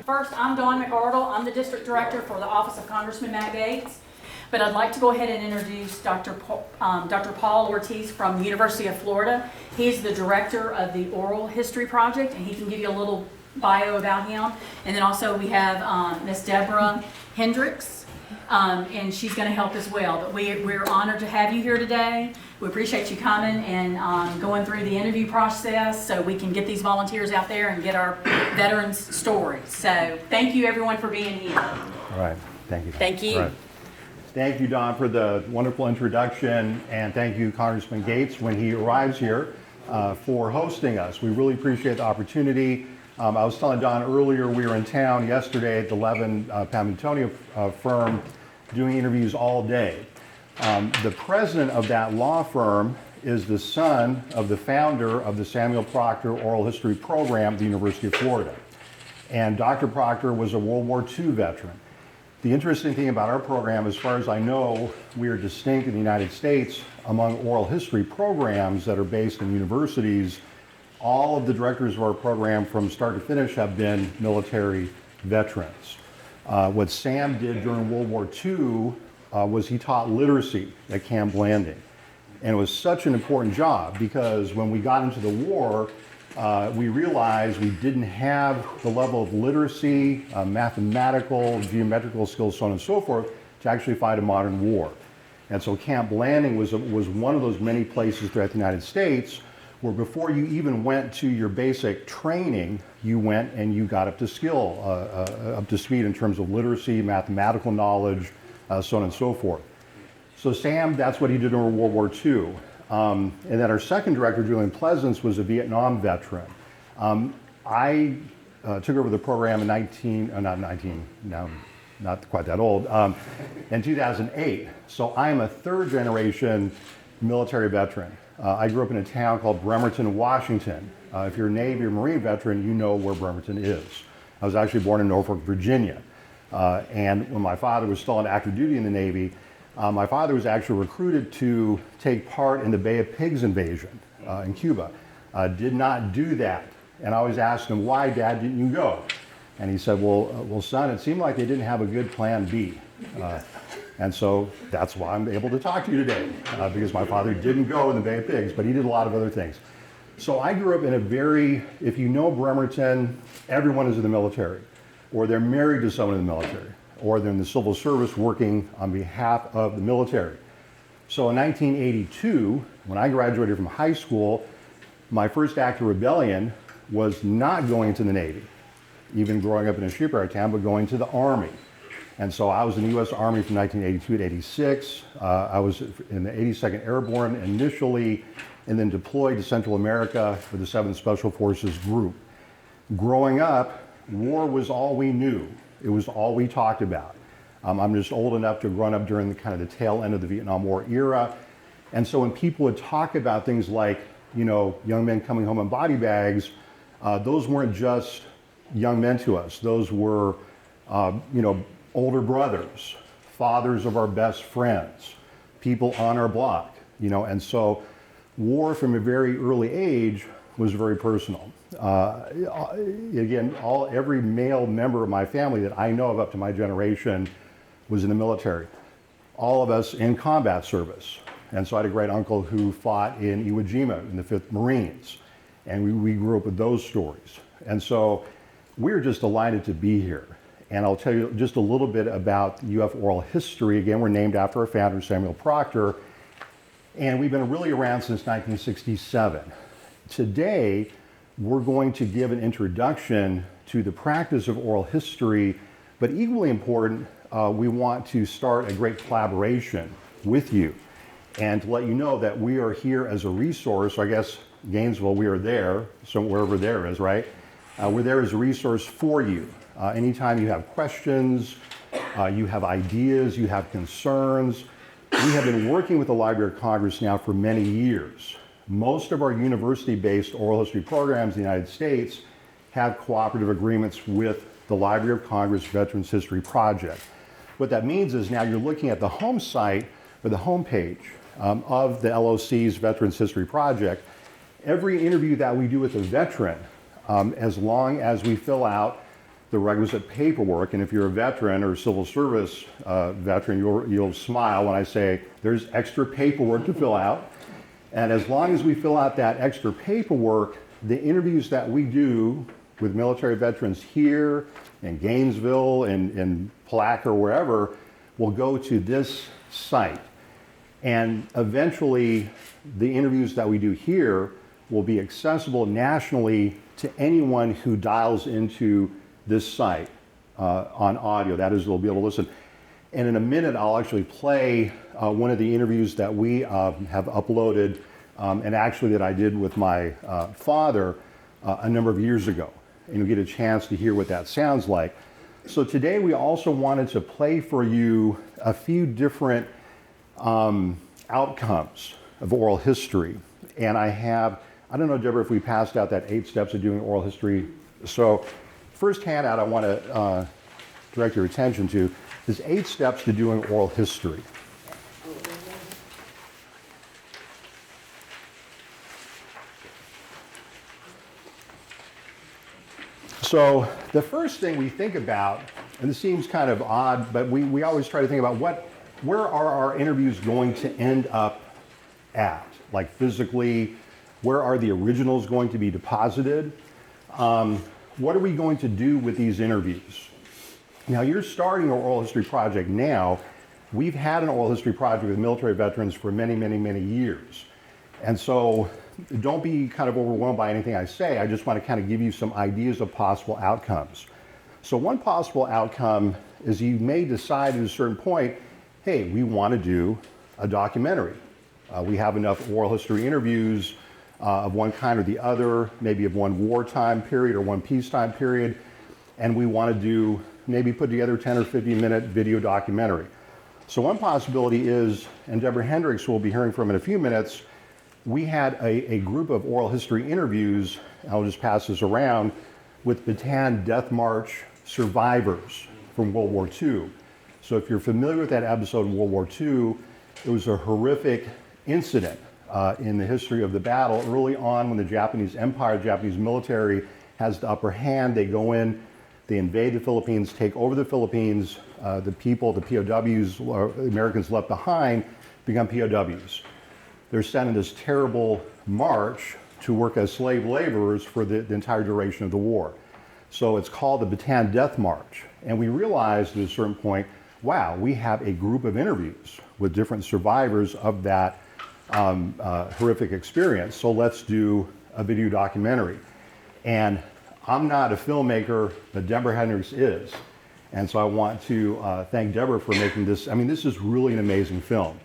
First, I'm Dawn McArdle. I'm the District Director for the Office of Congressman Matt Gaetz. But I'd like to go ahead and introduce Dr. Paul Ortiz from the University of Florida. He's the Director of the Oral History Project, and he can give you a little bio about him. And then also we have Miss Debra Hendricks, and she's going to help as well. But we're honored to have you here today. We appreciate you coming and going through the interview process so we can get these volunteers out there and get our veterans' stories. So thank you, everyone, for being here. All right. Thank you. Thank you. All right. Thank you, Don, for the wonderful introduction, and thank you, Congressman Gaetz, when he arrives here, for hosting us. We really appreciate the opportunity. I was telling Don earlier, we were in town yesterday at the Levin Pamantonio firm doing interviews all day. The president of that law firm is the son of the founder of the Samuel Proctor Oral History Program at the University of Florida. And Dr. Proctor was a World War II veteran. The interesting thing about our program, as far as I know, we are distinct in the United States among oral history programs that are based in universities. All of the directors of our program from start to finish have been military veterans. What Sam did during World War II was he taught literacy at Camp Blanding. And it was such an important job because when we got into the war, we realized we didn't have the level of literacy, mathematical, geometrical skills, so on and so forth, to actually fight a modern war. And so Camp Blanding was one of those many places throughout the United States where before you even went to your basic training, you went and you got up to speed in terms of literacy, mathematical knowledge, so on and so forth. So Sam, that's what he did during World War II. And then our second director, Julian Pleasance, was a Vietnam veteran. I took over the program not quite that old, in 2008. So I'm a third generation military veteran. I grew up in a town called Bremerton, Washington. If you're a Navy or Marine veteran, you know where Bremerton is. I was actually born in Norfolk, Virginia. And when my father was still on active duty in the Navy, my father was actually recruited to take part in the Bay of Pigs invasion in Cuba. Did not do that. And I always asked him, why, Dad, didn't you go? And he said, well, son, it seemed like they didn't have a good plan B. And so that's why I'm able to talk to you today, because my father didn't go in the Bay of Pigs, but he did a lot of other things. So I grew up in a very, if you know Bremerton, everyone is in the military, or they're married to someone in the military, or they're in the civil service working on behalf of the military. So in 1982, when I graduated from high school, my first act of rebellion was not going to the Navy, even growing up in a shipyard town, but going to the Army. And so I was in the U.S. Army from 1982 to 86. I was in the 82nd Airborne initially, and then deployed to Central America for the 7th Special Forces Group. Growing up, war was all we knew. It was all we talked about. I'm just old enough to have grown up during the kind of the tail end of the Vietnam War era. And so when people would talk about things like, you know, young men coming home in body bags, those weren't just young men to us. Those were, older brothers, fathers of our best friends, people on our block, and so war from a very early age was very personal. Again, every male member of my family that I know of up to my generation was in the military. All of us in combat service. And so I had a great uncle who fought in Iwo Jima in the 5th Marines. And we grew up with those stories. And so we're just delighted to be here. And I'll tell you just a little bit about UF oral history. Again, we're named after our founder, Samuel Proctor. And we've been really around since 1967. Today, we're going to give an introduction to the practice of oral history, but equally important, we want to start a great collaboration with you. and to let you know that we are here as a resource. I guess Gainesville, we are there, so wherever there is, right? We're there as a resource for you. Anytime you have questions, you have ideas, you have concerns. We have been working with the Library of Congress now for many years. Most of our university-based oral history programs in the United States have cooperative agreements with the Library of Congress Veterans History Project. What that means is now you're looking at the home site or the home page of the LOC's Veterans History Project. Every interview that we do with a veteran, as long as we fill out the requisite paperwork, and if you're a veteran or civil service veteran, you'll smile when I say there's extra paperwork to fill out. And as long as we fill out that extra paperwork, the interviews that we do with military veterans here in Gainesville, in Palaca, or wherever, will go to this site. And eventually, the interviews that we do here will be accessible nationally to anyone who dials into this site on audio. That is, they'll be able to listen. And in a minute, I'll actually play one of the interviews that we have uploaded, and actually that I did with my father a number of years ago. And you'll get a chance to hear what that sounds like. So today we also wanted to play for you a few different outcomes of oral history. And I don't know, Deborah, if we passed out that 8 steps of doing oral history. So first handout I want to direct your attention to is 8 steps to doing oral history. So the first thing we think about, and this seems kind of odd, but we always try to think about where are our interviews going to end up at? Like physically, where are the originals going to be deposited? What are we going to do with these interviews? Now, you're starting an oral history project now. We've had an oral history project with military veterans for many, many, many years. And so don't be kind of overwhelmed by anything I say. I just want to kind of give you some ideas of possible outcomes. So one possible outcome is you may decide at a certain point, hey, we want to do a documentary. We have enough oral history interviews of one kind or the other, maybe of one wartime period or one peacetime period, and we want to maybe put together a 10 or 15-minute video documentary. So one possibility is, and Debra Hendricks we'll be hearing from in a few minutes, we had a group of oral history interviews, I'll just pass this around, with Bataan Death March survivors from World War II. So if you're familiar with that episode in World War II, it was a horrific incident in the history of the battle early on when the Japanese Empire, Japanese military has the upper hand. They go in, they invade the Philippines, take over the Philippines. The people, the POWs, Americans left behind, become POWs. They're sent in this terrible march to work as slave laborers for the entire duration of the war. So it's called the Bataan Death March. And we realized at a certain point, wow, we have a group of interviews with different survivors of that horrific experience. So let's do a video documentary. And I'm not a filmmaker, but Debra Hendricks is. And so I want to thank Deborah for making this. I mean, this is really an amazing film.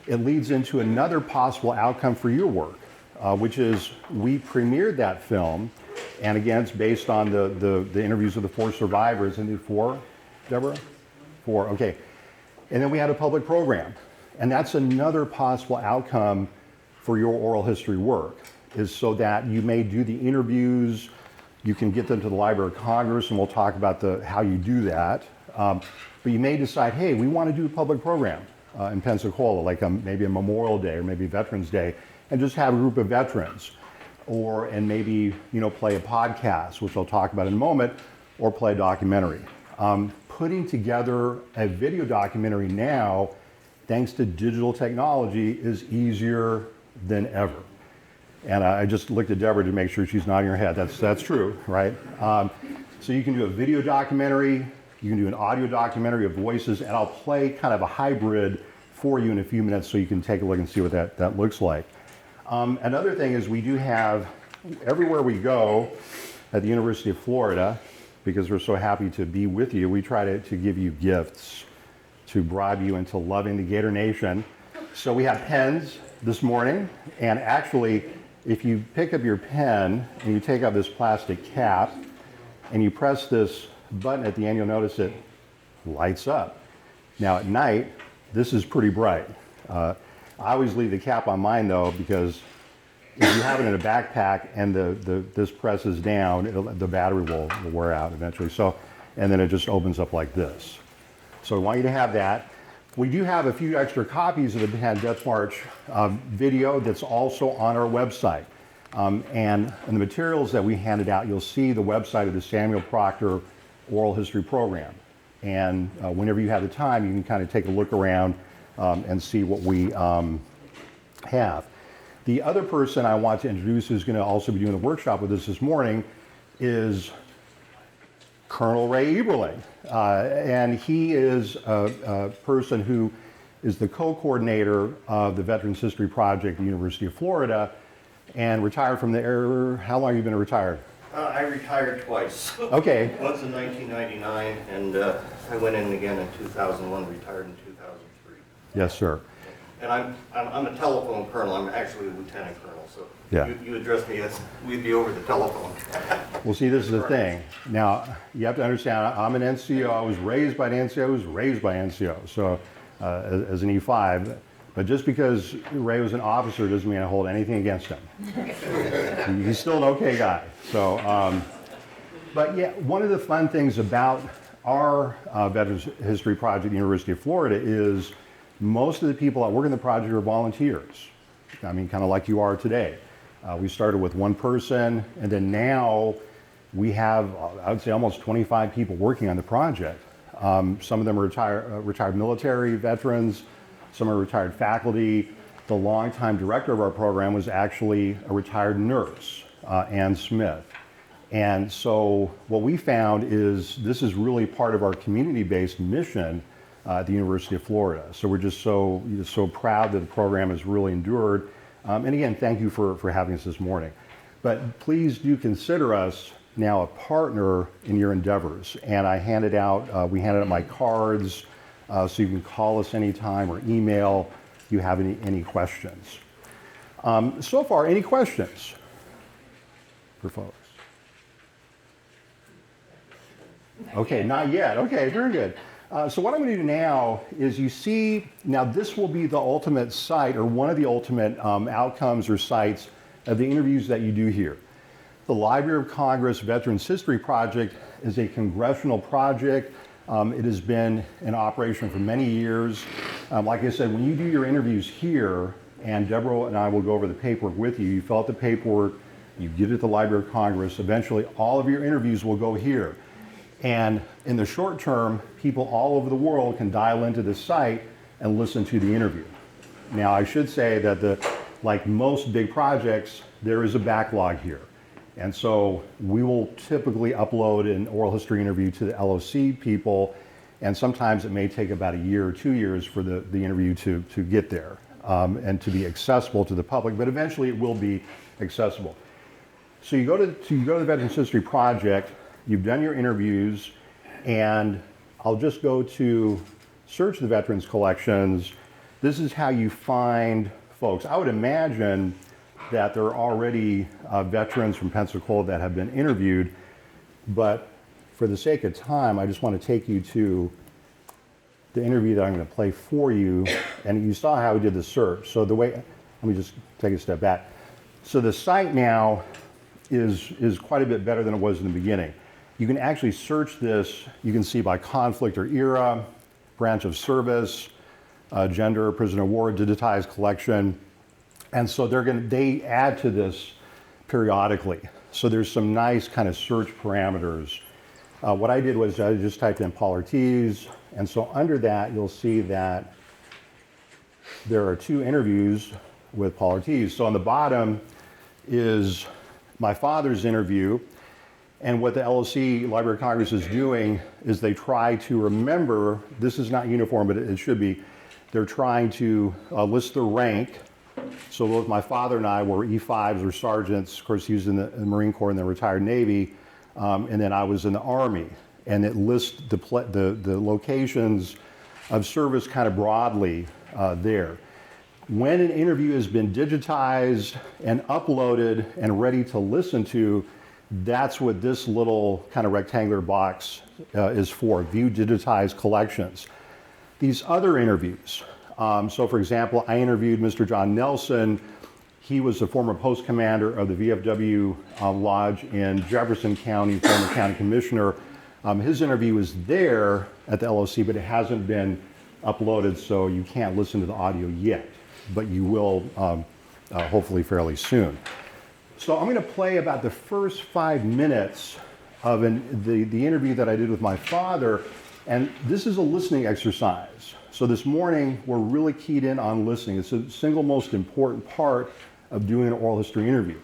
It leads into another possible outcome for your work, which is we premiered that film. And again, it's based on the interviews of the 4 survivors. And the 4, Deborah? 4, okay. And then we had a public program. And that's another possible outcome for your oral history work, is so that you may do the interviews, you can get them to the Library of Congress, and we'll talk about how you do that. But you may decide, hey, we want to do a public program in Pensacola, like maybe a Memorial Day or maybe Veterans Day, and just have a group of veterans. And maybe, play a podcast, which I'll talk about in a moment, or play a documentary. Putting together a video documentary now, thanks to digital technology, is easier than ever. And I just looked at Deborah to make sure she's nodding her head. That's true, right? So you can do a video documentary, you can do an audio documentary of voices, and I'll play kind of a hybrid for you in a few minutes so you can take a look and see what that looks like. Another thing is we do have, everywhere we go at the University of Florida, because we're so happy to be with you, we try to give you gifts to bribe you into loving the Gator Nation. So we have pens this morning, and actually, if you pick up your pen and you take out this plastic cap and you press this button at the end, you'll notice it lights up. Now at night, this is pretty bright. I always leave the cap on mine though, because if you have it in a backpack and this presses down, the battery will wear out eventually. So, and then it just opens up like this. So I want you to have that. We do have a few extra copies of the Bataan Death March video that's also on our website. And in the materials that we handed out, you'll see the website of the Samuel Proctor Oral History Program. And whenever you have the time, you can kind of take a look around and see what we have. The other person I want to introduce who's going to also be doing the workshop with us this morning is Colonel Ray Eberling. And he is a person who is the co-coordinator of the Veterans History Project at the University of Florida and retired from the air. How long have you been retired? I retired twice. Okay. Once in 1999, and I went in again in 2001, retired in 2003. Yes, sir. And I'm a telephone colonel. I'm actually a lieutenant colonel, so Yeah. you address me as we'd be over the telephone. Well, see, this is the thing. Now, you have to understand, I'm an NCO. I was raised by an NCO. I was raised by NCO, so as an E5. But just because Ray was an officer doesn't mean I hold anything against him. He's still an okay guy. So, but yeah, one of the fun things about our Veterans History Project at the University of Florida is most of the people that work in the project are volunteers. I mean, kind of like you are today. We started with one person, and then now we have, I would say, almost 25 people working on the project. Some of them are retired military veterans. Some are retired faculty. The longtime director of our program was actually a retired nurse, Ann Smith. And so what we found is this is really part of our community-based mission at the University of Florida. So we're just so proud that the program has really endured. And again, thank you for having us this morning. But please do consider us now a partner in your endeavors. And we handed out my cards, so you can call us anytime or email if you have any questions. So far, any questions for folks? Okay, not yet. Okay, very good. So what I'm going to do now is you see, now this will be the ultimate site or one of the ultimate outcomes or sites of the interviews that you do here. The Library of Congress Veterans History Project is a congressional project. It has been in operation for many years. Like I said, when you do your interviews here, and Deborah and I will go over the paperwork with you, you fill out the paperwork, you get it at the Library of Congress, eventually all of your interviews will go here. And in the short term, people all over the world can dial into the site and listen to the interview. Now, I should say that like most big projects, there is a backlog here. And so we will typically upload an oral history interview to the LOC people, and sometimes it may take about a year or 2 years for the interview to get there and to be accessible to the public, but eventually it will be accessible. So you go to the Veterans History Project, you've done your interviews, and I'll just go to search the Veterans Collections. This is how you find folks. I would imagine that there are already veterans from Pensacola that have been interviewed, but for the sake of time, I just want to take you to the interview that I'm going to play for you, and you saw how we did the search. So the way, let me just take a step back. So the site now is quite a bit better than it was in the beginning. You can actually search this, you can see by conflict or era, branch of service, gender, prisoner of war, digitized collection. And so they add to this periodically. So there's some nice kind of search parameters. What I did was I just typed in Paul Ortiz, and so under that you'll see that there are 2 interviews with Paul Ortiz. So on the bottom is my father's interview, and what the LOC, Library of Congress, is doing is they try to remember, this is not uniform, but it should be, they're trying to list the rank. So both my father and I were E5s or sergeants. Of course, he was in the Marine Corps and the retired Navy, and then I was in the Army. And it lists the locations of service kind of broadly there. When an interview has been digitized and uploaded and ready to listen to, that's what this little kind of rectangular box is for, view digitized collections. These other interviews, so for example, I interviewed Mr. John Nelson. He was the former post commander of the VFW Lodge in Jefferson County, former county commissioner. His interview is there at the LOC, but it hasn't been uploaded, so you can't listen to the audio yet, but you will hopefully fairly soon. So I'm going to play about the first 5 minutes of the interview that I did with my father, and this is a listening exercise. So this morning, we're really keyed in on listening. It's the single most important part of doing an oral history interview.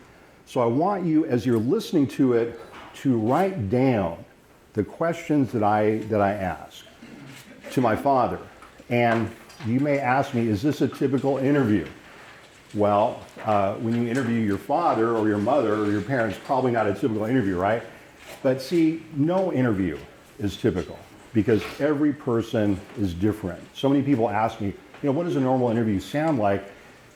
So I want you, as you're listening to it, to write down the questions that I ask to my father. And you may ask me, is this a typical interview? Well, when you interview your father or your mother or your parents, probably not a typical interview, right? But see, no interview is typical because every person is different. So many people ask me, what does a normal interview sound like?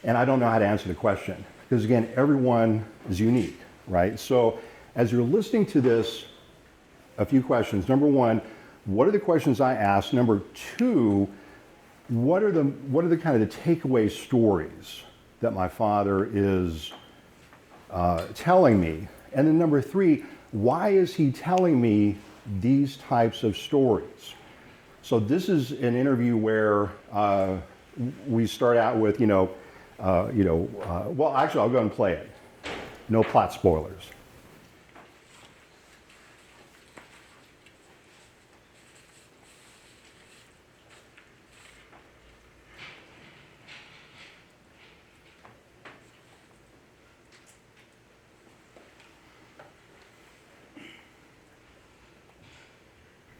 And I don't know how to answer the question because again, everyone is unique, right? So as you're listening to this, a few questions. Number one, what are the questions I asked? Number two, what are the kind of the takeaway stories that my father is telling me? And then number three, why is he telling me these types of stories? So this is an interview where we start out with, well, actually, I'll go and play it. No plot spoilers.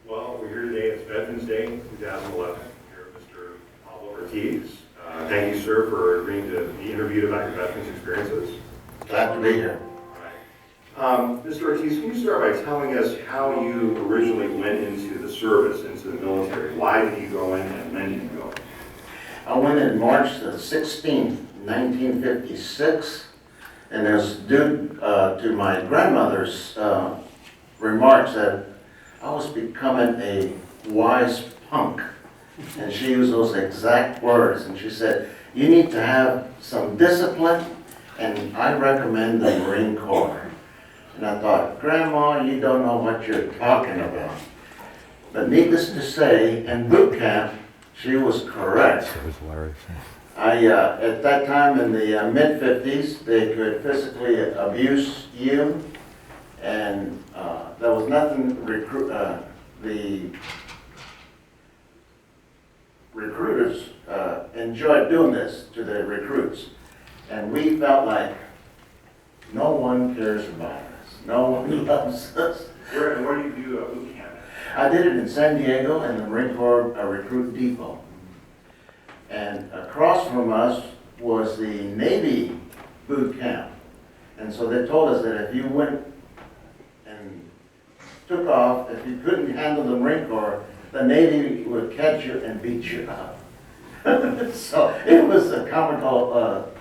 Well, we're here today. It's Veterans Day 2011. Here with Mr. Paul Ortiz. Thank you, sir, for agreeing to be interviewed about your veterans experiences. Glad to be here. All right. Mr. Ortiz, can you start by telling us how you originally went into the service, into the military? Why did you go in and when did you go in? I went in March the 16th, 1956, and it was due to my grandmother's remarks that I was becoming a wise punk. And she used those exact words. And she said, you need to have some discipline, and I recommend the Marine Corps. And I thought, Grandma, you don't know what you're talking about. But needless to say, in boot camp, she was correct. That was hilarious. At that time in the mid-50s, they could physically abuse you, and there was nothing the recruiters enjoyed doing this to the recruits. And we felt like no one cares about us. No one loves us. Where did you do boot camp? I did it in San Diego in the Marine Corps Recruit Depot. And across from us was the Navy boot camp. And so they told us that if you went and took off, if you couldn't handle the Marine Corps, the Navy would catch you and beat you up. So it was a comical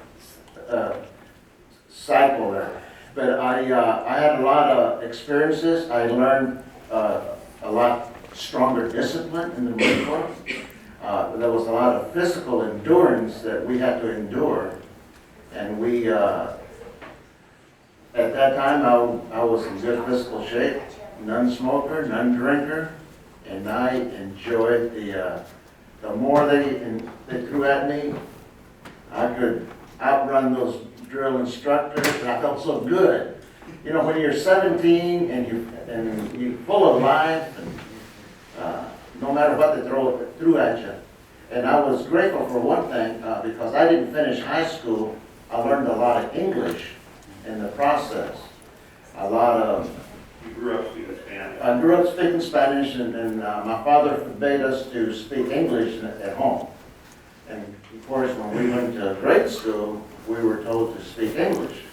cycle there. But I had a lot of experiences. I learned a lot stronger discipline in the Marine Corps. There was a lot of physical endurance that we had to endure. And we, at that time, I was in good physical shape, non-smoker, non-drinker, and I enjoyed the more they threw at me, I could outrun those drill instructors, and I felt so good. You know, when you're 17 and you're full of life, and no matter what they threw at you. And I was grateful for one thing, because I didn't finish high school. I learned a lot of English in the process. A lot of... You grew up speaking Spanish. I grew up speaking Spanish, and my father forbade us to speak English at home. And of course, when we went to grade school, we were told to speak English.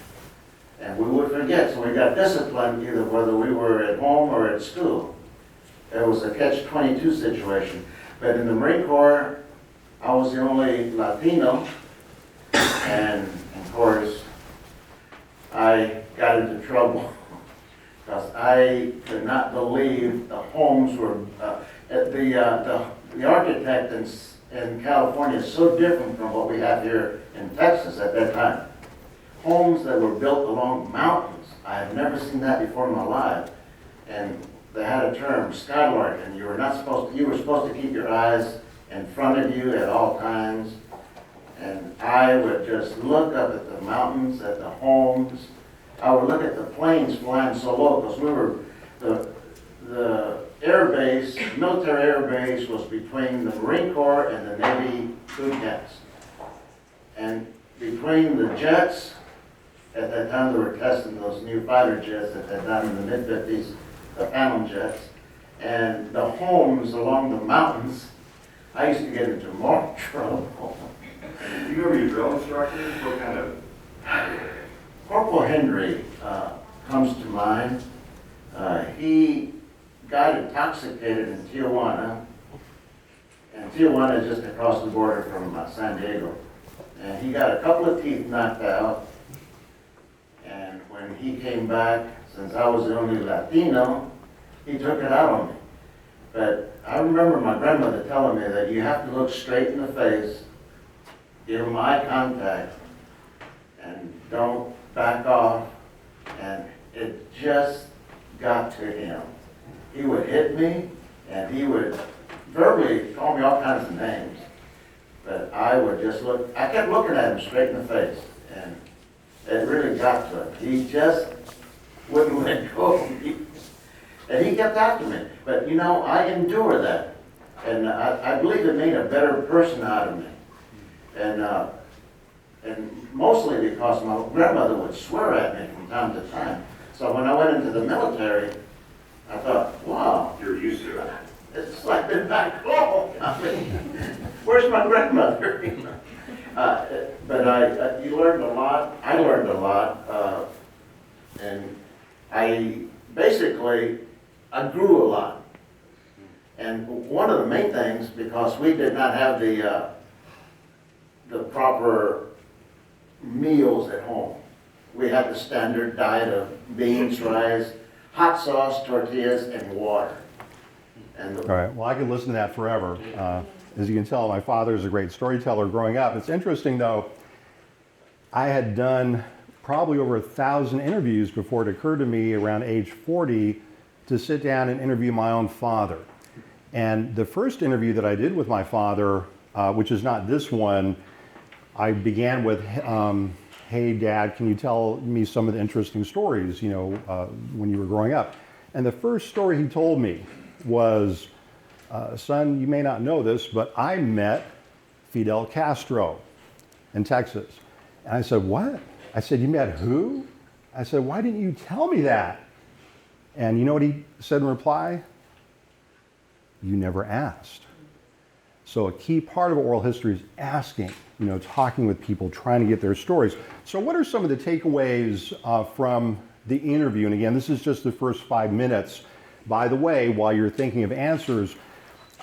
And we would forget, so we got disciplined either whether we were at home or at school. It was a catch-22 situation. But in the Marine Corps, I was the only Latino, And of course, I got into trouble because I could not believe the homes were, the architect in California is so different from what we have here in Texas at that time. Homes that were built along mountains. I had never seen that before in my life. And they had a term, skylark, and you were supposed to keep your eyes in front of you at all times. And I would just look up at the mountains, at the homes. I would look at the planes flying so low, because we were, the air base, military air base was between the Marine Corps and the Navy food camps. And between the jets, at that time they were testing those new fighter jets that they'd done in the mid-50s, the Phantom jets, and the homes along the mountains, I used to get into more trouble. Do you remember your drill instructors? What kind of? Corporal Hendrix comes to mind. He got intoxicated in Tijuana, and Tijuana is just across the border from San Diego. And he got a couple of teeth knocked out, and when he came back, since I was the only Latino, he took it out on me. But I remember my grandmother telling me that you have to look straight in the face, give him eye contact, and don't back off. And it just got to him. He would hit me, and he would verbally call me all kinds of names. But I would just look, I kept looking at him straight in the face, and it really got to him. He just wouldn't let go of me. And he kept after me. But you know, I endure that. And I believe it made a better person out of me. And mostly because my grandmother would swear at me from time to time. So when I went into the military, I thought, wow. You're used to it. It's like been back home. I mean, where's my grandmother? But you learned a lot. I learned a lot. And I basically, I grew a lot. And one of the main things, because we did not have the proper meals at home. We had the standard diet of beans, rice, hot sauce, tortillas, and water. And All right, well, I could listen to that forever. As you can tell, my father is a great storyteller growing up. It's interesting, though, I had done probably over 1,000 interviews before it occurred to me around age 40 to sit down and interview my own father. And the first interview that I did with my father, which is not this one, I began with, hey, Dad, can you tell me some of the interesting stories, you know, when you were growing up? And the first story he told me was, son, you may not know this, but I met Fidel Castro in Texas. And I said, what? I said, you met who? I said, why didn't you tell me that? And you know what he said in reply? You never asked. So a key part of oral history is asking, you know, talking with people, trying to get their stories. So what are some of the takeaways from the interview? And again, this is just the first 5 minutes. By the way, while you're thinking of answers,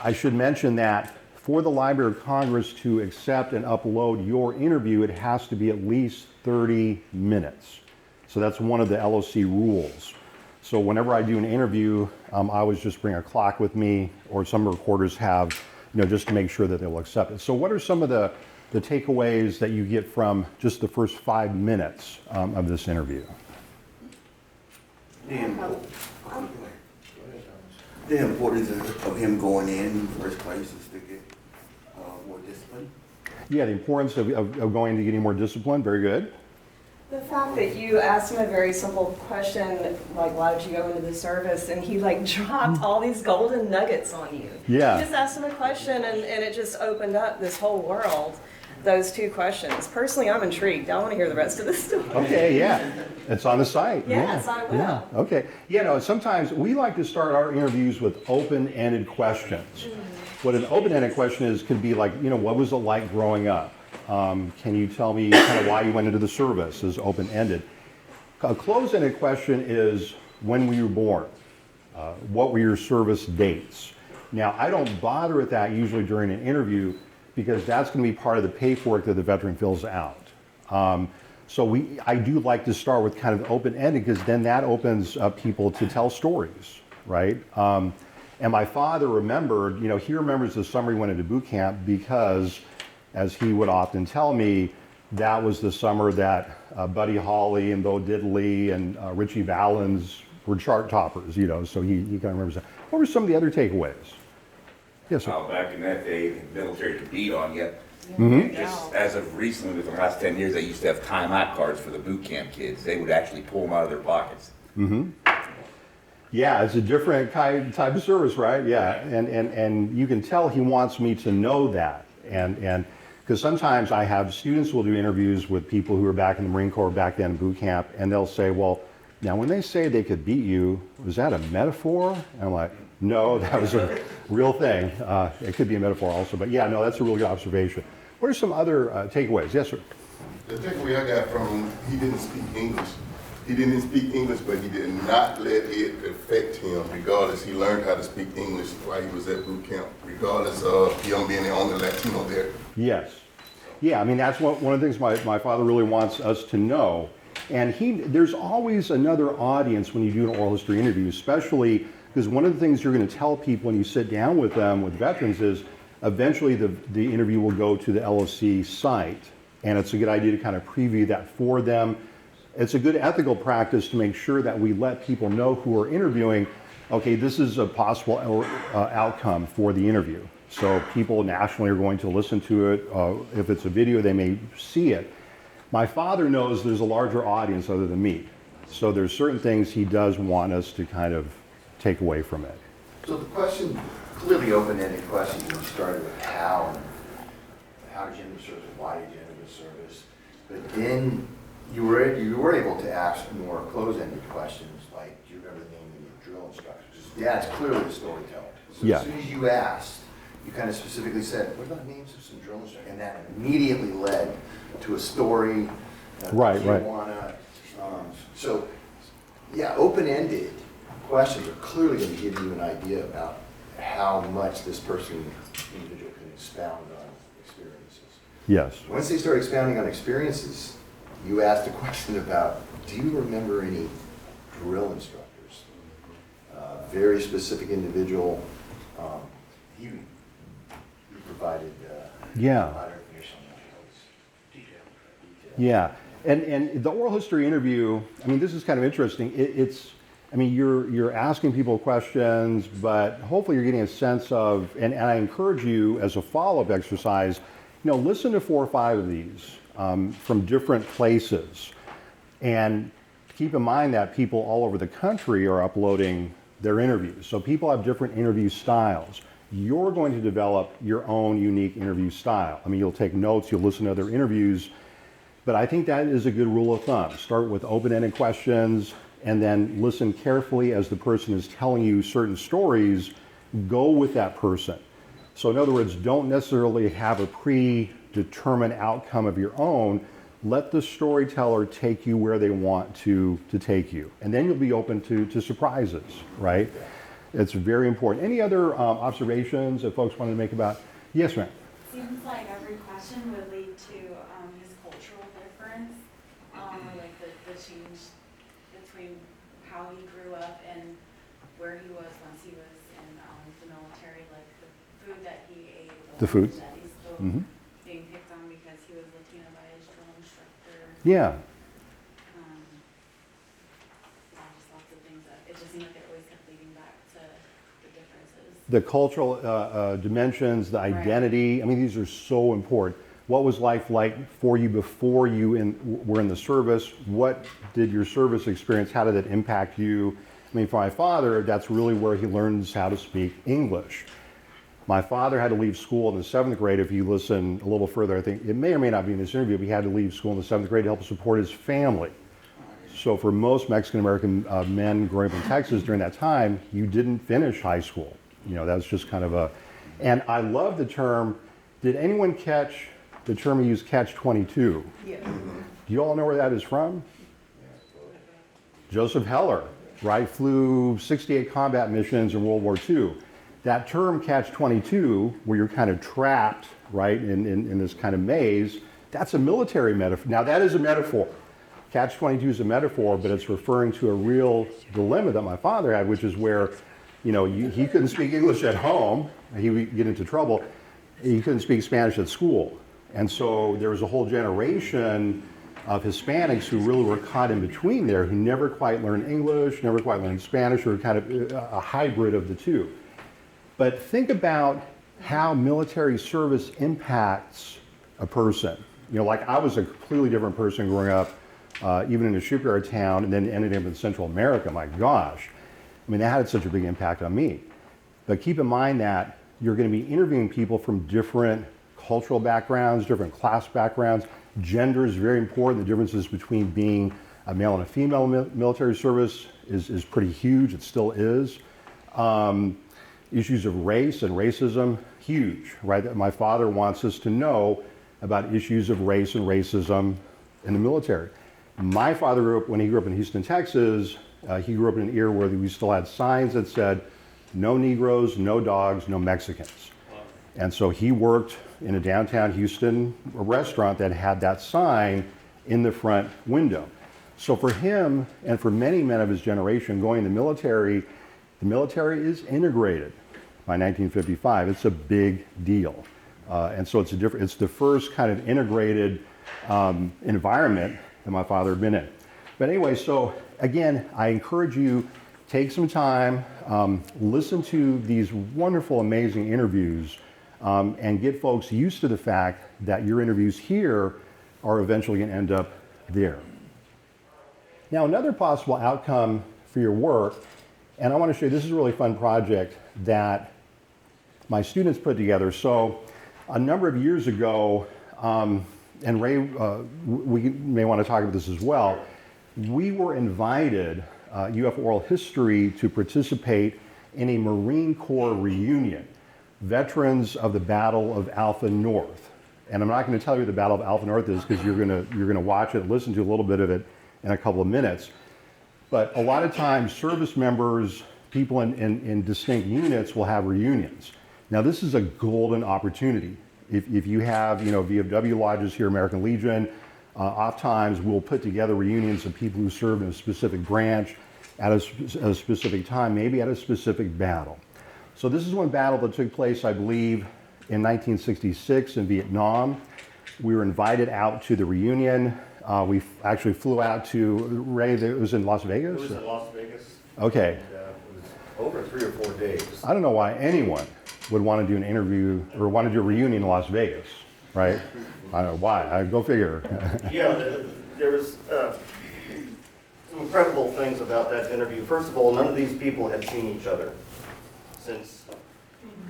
I should mention that for the Library of Congress to accept and upload your interview, it has to be at least 30 minutes. So that's one of the LOC rules. So whenever I do an interview, I always just bring a clock with me, or some recorders have, you know, just to make sure that they'll accept it. So what are some of the takeaways that you get from just the first 5 minutes of this interview? The importance of him going in the first place is to get more discipline. Yeah, the importance of going to getting more discipline. Very good. The fact that you asked him a very simple question, like, why did you go into the service? And he, like, dropped all these golden nuggets on you. Yeah. You just asked him a question, and it just opened up this whole world, those two questions. Personally, I'm intrigued. I want to hear the rest of the story. Okay, yeah. It's on the site. Yes, I will. Yeah, okay. You know, sometimes we like to start our interviews with open-ended questions. What an open-ended question is could be like, you know, what was it like growing up? Can you tell me kind of why you went into the service? Is open-ended. A closed-ended question is when were you born? What were your service dates? Now, I don't bother with that usually during an interview because that's going to be part of the paperwork that the veteran fills out. So I do like to start with kind of open-ended, because then that opens up people to tell stories, right? And my father remembered, he remembers the summer he went into boot camp because, as he would often tell me, that was the summer that Buddy Holly and Bo Diddley and Richie Valens were chart toppers, so he kind of remembers that. What were some of the other takeaways? Yes, sir. Back in that day, the military could beat on you. Mhm. Just as of recently, within the last 10 years, they used to have timeout cards for the boot camp kids. They would actually pull them out of their pockets. Mm-hmm. Yeah, it's a different type of service, right? Yeah, and you can tell he wants me to know that, and because sometimes I have students who will do interviews with people who are back in the Marine Corps back then in boot camp, and they'll say, well, now when they say they could beat you, was that a metaphor? And I'm like, no, that was a real thing. It could be a metaphor also, but yeah, no, that's a really good observation. What are some other takeaways? Yes, sir. The takeaway I got from him, he didn't speak English. He didn't speak English, but he did not let it affect him, regardless. He learned how to speak English while he was at boot camp, regardless of him being the only Latino there. Yes. Yeah, I mean, that's one of the things my father really wants us to know. And there's always another audience when you do an oral history interview, especially because one of the things you're going to tell people when you sit down with them, with veterans, is eventually the interview will go to the LOC site. And it's a good idea to kind of preview that for them. It's a good ethical practice to make sure that we let people know who are interviewing, okay, this is a possible outcome for the interview. So people nationally are going to listen to it. If it's a video, they may see it. My father knows there's a larger audience other than me. So there's certain things he does want us to kind of take away from it. So the question, clearly open-ended question, you started with how did you enter the service, why did you enter the service, but then you were able to ask more closed-ended questions, like, do you remember the name of your drill instructors? Dad's clearly the storyteller. So Yeah. as soon as you asked, you kind of specifically said, what about names of some drill instructors? And that immediately led to a story. Right. So, yeah, open-ended questions are clearly going to give you an idea about how much this individual can expound on experiences. Yes. Once they start expounding on experiences, you asked a question about, do you remember any drill instructors? Very specific individual. He provided a lot of information on that. Detail. Yeah, and the oral history interview, I mean, this is kind of interesting. You're asking people questions, but hopefully you're getting a sense of, and I encourage you as a follow-up exercise, listen to 4 or 5 of these from different places. And keep in mind that people all over the country are uploading their interviews. So people have different interview styles. You're going to develop your own unique interview style. I mean, you'll take notes, you'll listen to other interviews, but I think that is a good rule of thumb. Start with open-ended questions and then listen carefully as the person is telling you certain stories. Go with that person. So in other words, don't necessarily have a predetermined outcome of your own. Let the storyteller take you where they want to take you. And then you'll be open to surprises, right? It's very important. Any other observations that folks wanted to make about? Yes, ma'am. Seems like every question would lead to his cultural difference, or like the change between how he grew up and where he was once he was in the military, like the food that he ate. The food. That he's still being picked on because he was Latino by his drill instructor. Yeah. Just lots of things that it just seemed like it always kept leading back to the differences. The cultural dimensions, the identity, I mean, these are so important. What was life like for you before you were in the service? What did your service experience, how did it impact you? I mean, for my father, that's really where he learns how to speak English. My father had to leave school in the 7th grade. If you listen a little further, I think it may or may not be in this interview, but he had to leave school in the 7th grade to help support his family. So for most Mexican-American men growing up in Texas during that time, you didn't finish high school. That was just kind of and I love the term, did anyone catch the term he used, catch-22? Yeah. Do you all know where that is from? Joseph Heller, right, flew 68 combat missions in World War II. That term catch-22, where you're kind of trapped, right, in this kind of maze, That's a military metaphor. Now that is a metaphor. Catch-22 is a metaphor, but it's referring to a real dilemma that my father had, which is where, he couldn't speak English at home. He would get into trouble. He couldn't speak Spanish at school. And so there was a whole generation of Hispanics who really were caught in between there, who never quite learned English, never quite learned Spanish, or kind of a hybrid of the two. But think about how military service impacts a person. Like I was a completely different person growing up, even in a shipyard town, and then ended up in Central America. My gosh. I mean, that had such a big impact on me. But keep in mind that you're going to be interviewing people from different cultural backgrounds, different class backgrounds. Gender is very important. The differences between being a male and a female military service is pretty huge. It still is. Issues of race and racism, huge, right? My father wants us to know about issues of race and racism in the military. My father when he grew up in Houston, Texas, he grew up in an era where we still had signs that said, no Negroes, no dogs, no Mexicans. And so he worked in a downtown Houston restaurant that had that sign in the front window. So for him and for many men of his generation going to the military is integrated by 1955. It's a big deal. And so it's the first kind of integrated environment that my father had been in. But anyway, so again, I encourage you, take some time, listen to these wonderful, amazing interviews, and get folks used to the fact that your interviews here are eventually going to end up there. Now, another possible outcome for your work, and I want to show you, this is a really fun project that my students put together. So a number of years ago, and Ray, we may want to talk about this as well, we were invited, UF Oral History, to participate in a Marine Corps reunion, veterans of the Battle of Alpha North. And I'm not going to tell you what the Battle of Alpha North is because you're going to watch it, listen to a little bit of it in a couple of minutes. But a lot of times service members, people in distinct units will have reunions. Now this is a golden opportunity. If you have, VFW lodges here, American Legion, oftentimes we'll put together reunions of people who served in a specific branch at a specific time, maybe at a specific battle. So this is one battle that took place, I believe, in 1966 in Vietnam. We were invited out to the reunion. We actually flew out to, Ray, it was in Las Vegas? It was in Las Vegas. Okay. And, it was over 3 or 4 days. I don't know why anyone would want to do an interview or want to do a reunion in Las Vegas, right? I don't know why. Go figure. Yeah, there was some incredible things about that interview. First of all, none of these people had seen each other since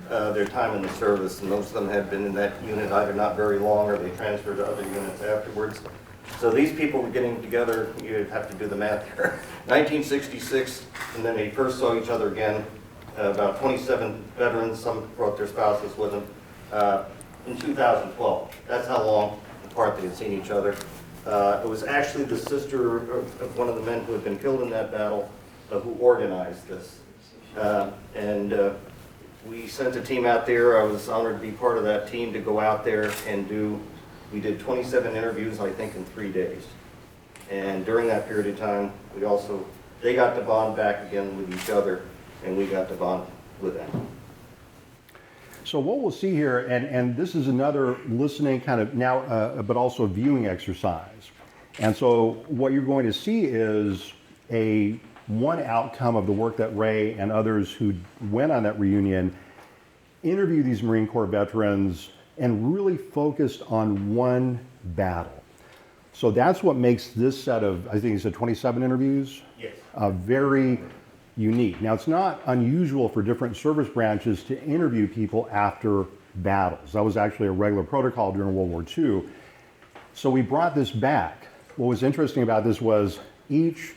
their time in the service, and most of them had been in that unit either not very long or they transferred to other units afterwards. So these people were getting together, you'd have to do the math here, 1966, and then they first saw each other again, about 27 veterans, some brought their spouses with them, in 2012. That's how long apart they had seen each other. It was actually the sister of one of the men who had been killed in that battle who organized this. We sent a team out there. I was honored to be part of that team to go out there and we did 27 interviews, I think, in 3 days. And during that period of time, they got to bond back again with each other, and we got to bond with them. So what we'll see here, and this is another listening kind of now, but also viewing exercise. And so what you're going to see is one outcome of the work that Ray and others who went on that reunion interview these Marine Corps veterans and really focused on one battle. So that's what makes this set of, I think you said 27 interviews? Yes. Very unique. Now, it's not unusual for different service branches to interview people after battles. That was actually a regular protocol during World War II. So we brought this back. What was interesting about this was each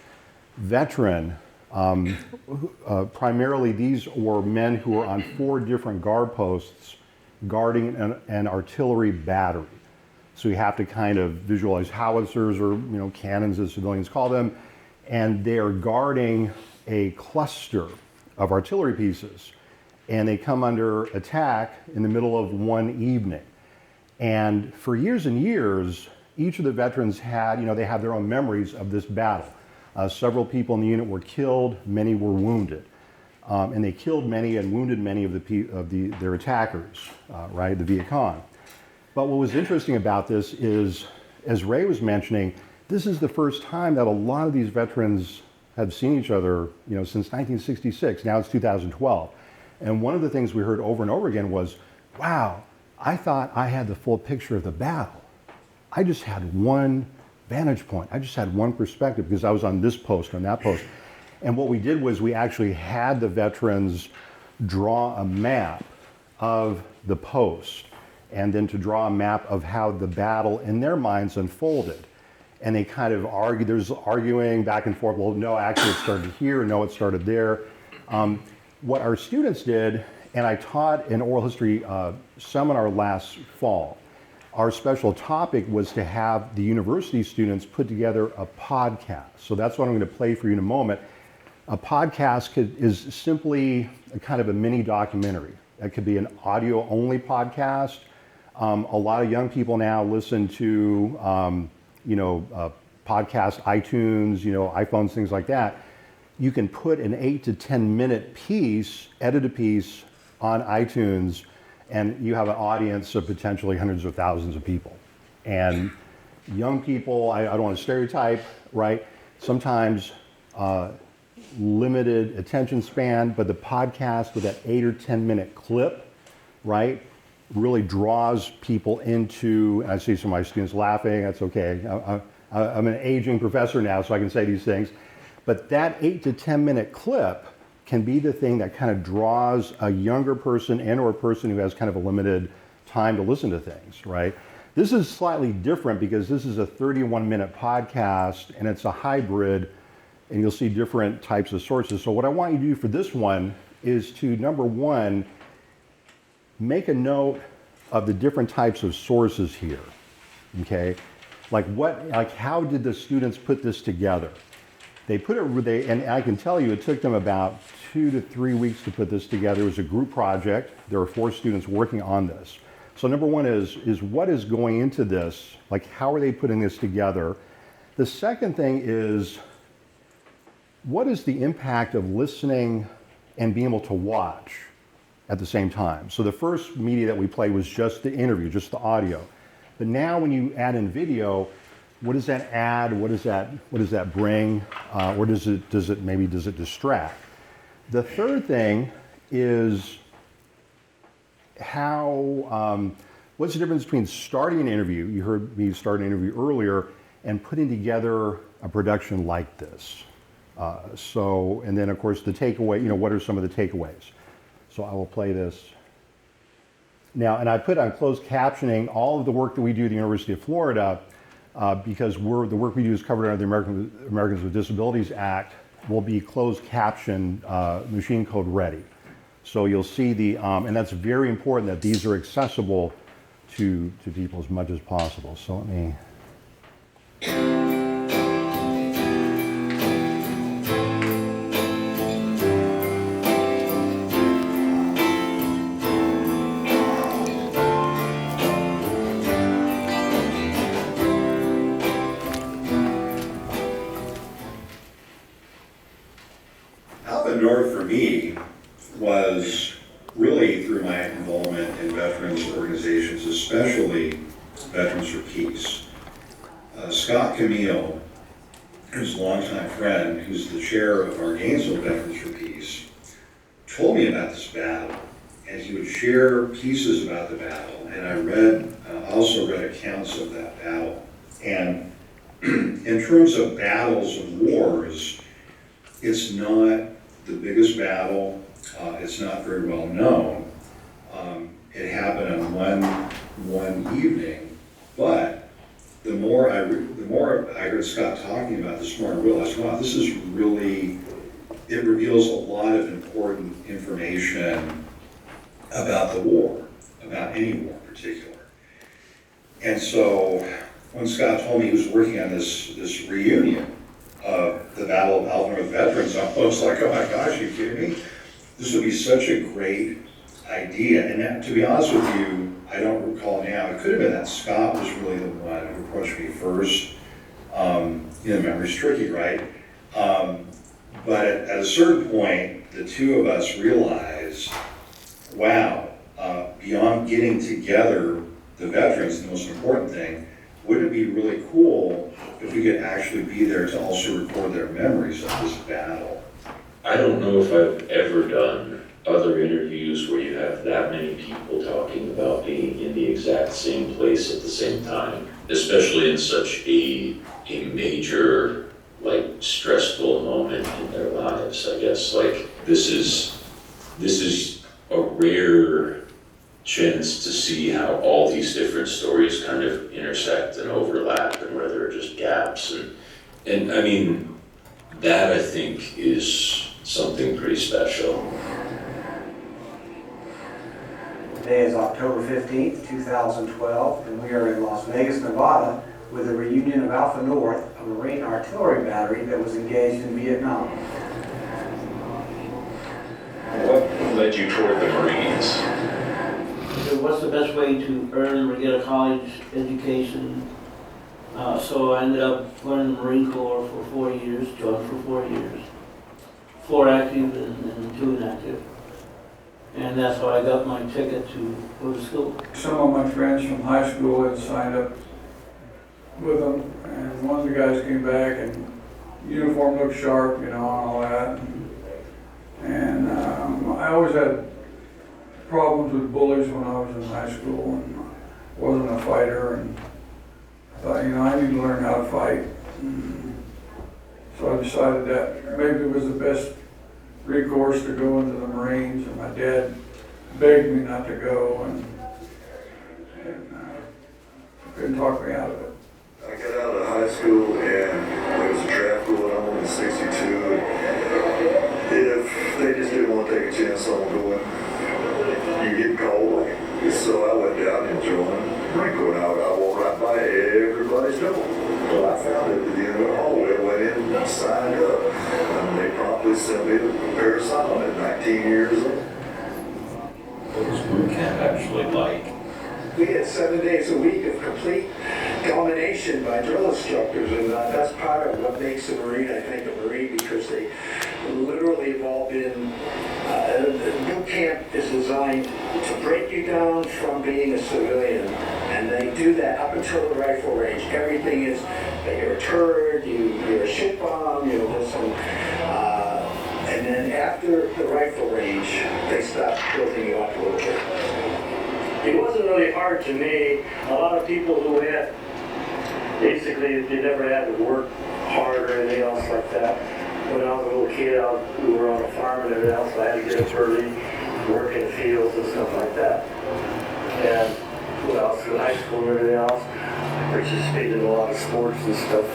veteran, primarily these were men who were on 4 different guard posts guarding an artillery battery. So you have to kind of visualize howitzers or cannons as civilians call them, and they are guarding a cluster of artillery pieces, and they come under attack in the middle of one evening. And for years and years, each of the veterans had, they have their own memories of this battle. Several people in the unit were killed, many were wounded. And they killed many and wounded many of their attackers, right, the Viet Cong. But what was interesting about this is, as Ray was mentioning, this is the first time that a lot of these veterans have seen each other, since 1966. Now it's 2012. And one of the things we heard over and over again was, wow, I thought I had the full picture of the battle. I just had one vantage point. I just had one perspective because I was on this post, on that post. And what we did was we actually had the veterans draw a map of the post and then to draw a map of how the battle in their minds unfolded. And they kind of argued, there's arguing back and forth, well, no, actually it started here, no, it started there. What our students did, and I taught an oral history seminar last fall, our special topic was to have the university students put together a podcast. So that's what I'm going to play for you in a moment. A podcast is simply a kind of a mini documentary. It could be an audio-only podcast. A lot of young people now listen to, podcast, iTunes, iPhones, things like that. You can put an 8 to 10 minute piece, edited piece on iTunes, and you have an audience of potentially hundreds of thousands of people. And young people, I don't want to stereotype, right? Sometimes limited attention span, but the podcast with that 8 or 10 minute clip, right, really draws people into, and I see some of my students laughing, that's okay. I'm an aging professor now, so I can say these things. But that 8 to 10 minute clip can be the thing that kind of draws a younger person and or a person who has kind of a limited time to listen to things, right? This is slightly different because this is a 31-minute podcast and it's a hybrid, and you'll see different types of sources. So what I want you to do for this one is to, number one, make a note of the different types of sources here, okay? Like how did the students put this together? They put it, and I can tell you it took them about 2 to 3 weeks to put this together. It was a group project. There were 4 students working on this. So number one is what is going into this? Like how are they putting this together? The second thing is, what is the impact of listening and being able to watch at the same time? So the first media that we played was just the interview, just the audio. But now when you add in video, what does that add? What does that bring? Or does it distract? The third thing is what's the difference between starting an interview, you heard me start an interview earlier, and putting together a production like this. And then of course the takeaway, what are some of the takeaways? So I will play this. Now, and I put on closed captioning all of the work that we do at the University of Florida, because the work we do is covered under the Americans with Disabilities Act, will be closed caption, machine code ready. So you'll see and that's very important that these are accessible to people as much as possible. So let me. North for me was really through my involvement in veterans organizations, especially Veterans for Peace. Scott Camille, who's a longtime friend, who's the chair of our Gainesville Veterans for Peace, told me about this battle, and he would share pieces about the battle, and I also read accounts of that battle. And in terms of battles and wars, it's not the biggest battle. It's not very well known. It happened on one evening, but the more I heard Scott talking about this, the more I realized, wow, this is really, it reveals a lot of important information about the war, about any war in particular. And so when Scott told me he was working on this reunion of the Battle of Alpha North Veterans, I was like, oh my gosh, are you kidding me? This would be such a great idea. And to be honest with you, I don't recall now, it could have been that Scott was really the one who approached me first. Memory's tricky, right? But at a certain point, the two of us realized, wow, beyond getting together the veterans, the most important thing, wouldn't it be really cool if we could actually be there to also record their memories of this battle? I don't know if I've ever done other interviews where you have that many people talking about being in the exact same place at the same time, especially in such a major, like, stressful moment in their lives, I guess. Like, this is a rare chance to see how all these different stories kind of intersect and overlap, and where there are just gaps. And I mean, that I think is something pretty special. Today is October 15th, 2012, and we are in Las Vegas, Nevada, with a reunion of Alpha North, a Marine artillery battery that was engaged in Vietnam. What led you toward the Marines? So what's the best way to earn or get a college education? So I ended up going to the Marine Corps for 4 years, joined for 4 years. 4 active and 2 inactive. And that's how I got my ticket to go to school. Some of my friends from high school had signed up with them, and one of the guys came back and uniform looked sharp, and all that. And I always had problems with bullies when I was in high school, and wasn't a fighter, and thought, I need to learn how to fight. So I decided that maybe it was the best recourse to go into the Marines, and my dad begged me not to go, and couldn't talk me out of it. I got out of high school, and there was a draft going on in '62. If they just didn't want to take a chance on going, you get called. So I went down and joined the Marine Corps. Now I walked right by everybody's door. Well, I found it at the end of the hallway, went in and signed up, and they promptly sent me to prepare assignment at 19 years old. What was boot camp actually like? We had 7 days a week of complete domination by drill instructors, and that's part of what makes a Marine, I think, a Marine, because they literally have all been, boot camp is designed to break you down from being a civilian, and they do that up until the rifle range. Everything is that you're a turd, you're a shit bomb, this and then after the rifle range, they stop building you up a little bit. It wasn't really hard to me. A lot of people who had, basically, they never had to work hard or anything else like that. When I was a little kid, we were on a farm and everything else, so I had to get up early, work in the fields and stuff like that. And what else, in high school and everything else, participated in a lot of sports and stuff.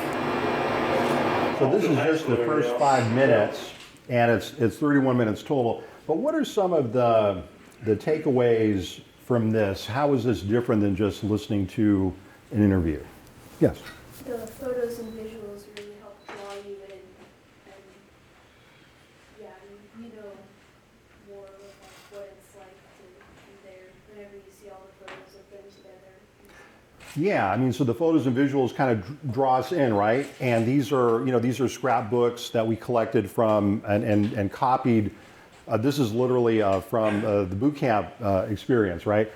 So this is just the first 5 minutes, and it's 31 minutes total. But what are some of the takeaways from this? How is this different than just listening to an interview? Yes? The photos and visuals really help draw you in, and yeah, you know more of what it's like to be there whenever you see all the photos of them together. Yeah, I mean, so the photos and visuals kind of draw us in, right? And these are scrapbooks that we collected from and copied. This is literally from the boot camp experience, right?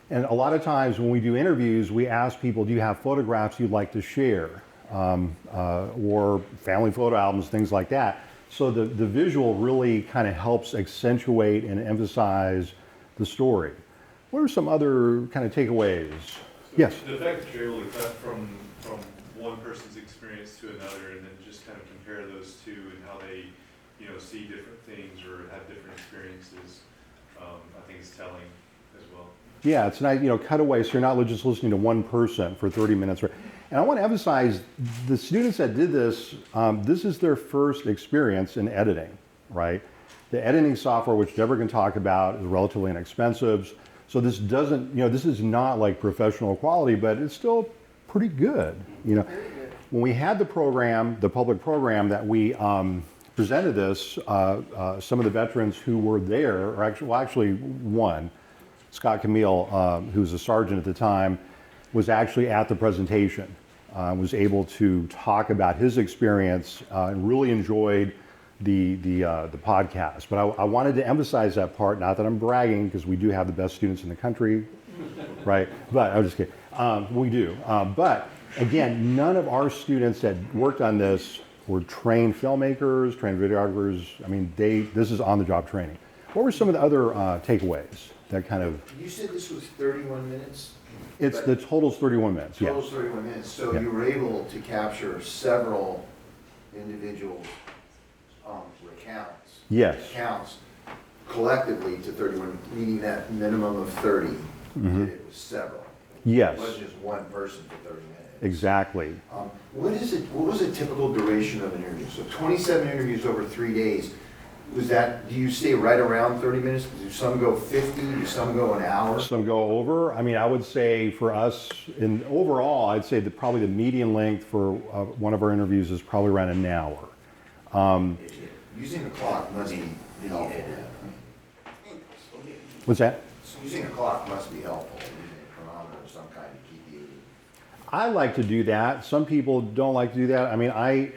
And a lot of times when we do interviews, we ask people, do you have photographs you'd like to share? Or family photo albums, things like that. So the visual really kind of helps accentuate and emphasize the story. What are some other kind of takeaways? Yes? The fact that you're able to cut from one person's experience to another, and then just kind of compare those two and how they see different things or have different experiences, I think is telling as well. Yeah, it's nice, cutaway, so you're not just listening to one person for 30 minutes. And I want to emphasize, the students that did this, this is their first experience in editing, right? The editing software, which Deborah can talk about, is relatively inexpensive. So this doesn't, this is not like professional quality, but it's still pretty good. When we had the program, the public program that we presented this, some of the veterans who were there, or actually one, Scott Camille, who was a sergeant at the time, was actually at the presentation, was able to talk about his experience and really enjoyed the podcast. But I wanted to emphasize that part, not that I'm bragging, because we do have the best students in the country, right? But I'm just kidding. We do. But again, none of our students that worked on this were trained filmmakers, trained videographers. I mean, this is on-the-job training. What were some of the other takeaways that kind of... You said this was 31 minutes? The total's 31 minutes, yeah. Total's 31 minutes, so Yeah. you were able to capture several individual recounts. Yes. Accounts collectively to 31, meaning that minimum of 30, Mhm. it was several. Yes. It wasn't just one person for 30 minutes. Exactly. What was a typical duration of an interview? So 27 interviews over 3 days. Do you stay right around 30 minutes? Do some go 50? Do some go an hour? Some go over. I mean, I would say for us, overall, I'd say that probably the median length for one of our interviews is probably around an hour. Using a clock must be helpful. What's that? Using a clock must be helpful. Using a chronometer of some kind to keep you. I like to do that. Some people don't like to do that. I mean,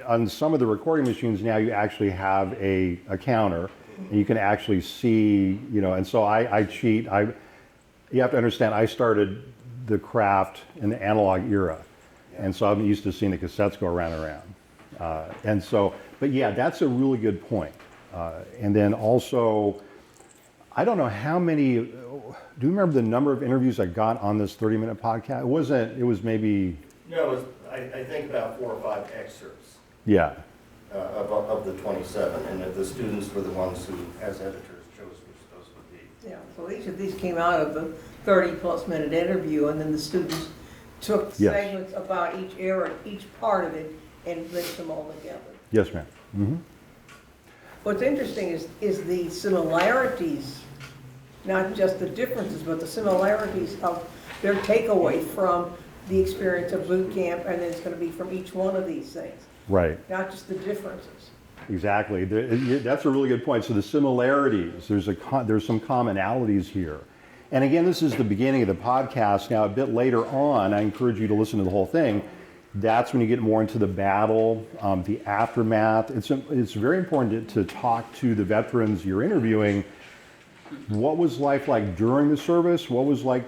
on some of the recording machines now, you actually have a counter, and you can actually see, and so I cheat. You have to understand, I started the craft in the analog era, and so I'm used to seeing the cassettes go around and around. But yeah, that's a really good point. And then also, I don't know how many, do you remember the number of interviews I got on this 30-minute podcast? It was maybe... No, it was, I think about 4 or 5 excerpts. Yeah. Of the 27, and the students were the ones who, as editors, chose which those would be. Yeah, so each of these came out of the 30-plus minute interview, and then the students took Yes. segments about each era, each part of it, and mixed them all together. Yes, ma'am. Mm-hmm. What's interesting is the similarities, not just the differences, but the similarities of their takeaway from the experience of boot camp, and then it's going to be from each one of these things. Right. Not just the differences. Exactly. That's a really good point. So the similarities, there's some commonalities here. And again, this is the beginning of the podcast. Now, a bit later on, I encourage you to listen to the whole thing. That's when you get more into the battle, the aftermath. It's very important to talk to the veterans you're interviewing. What was life like during the service? What was life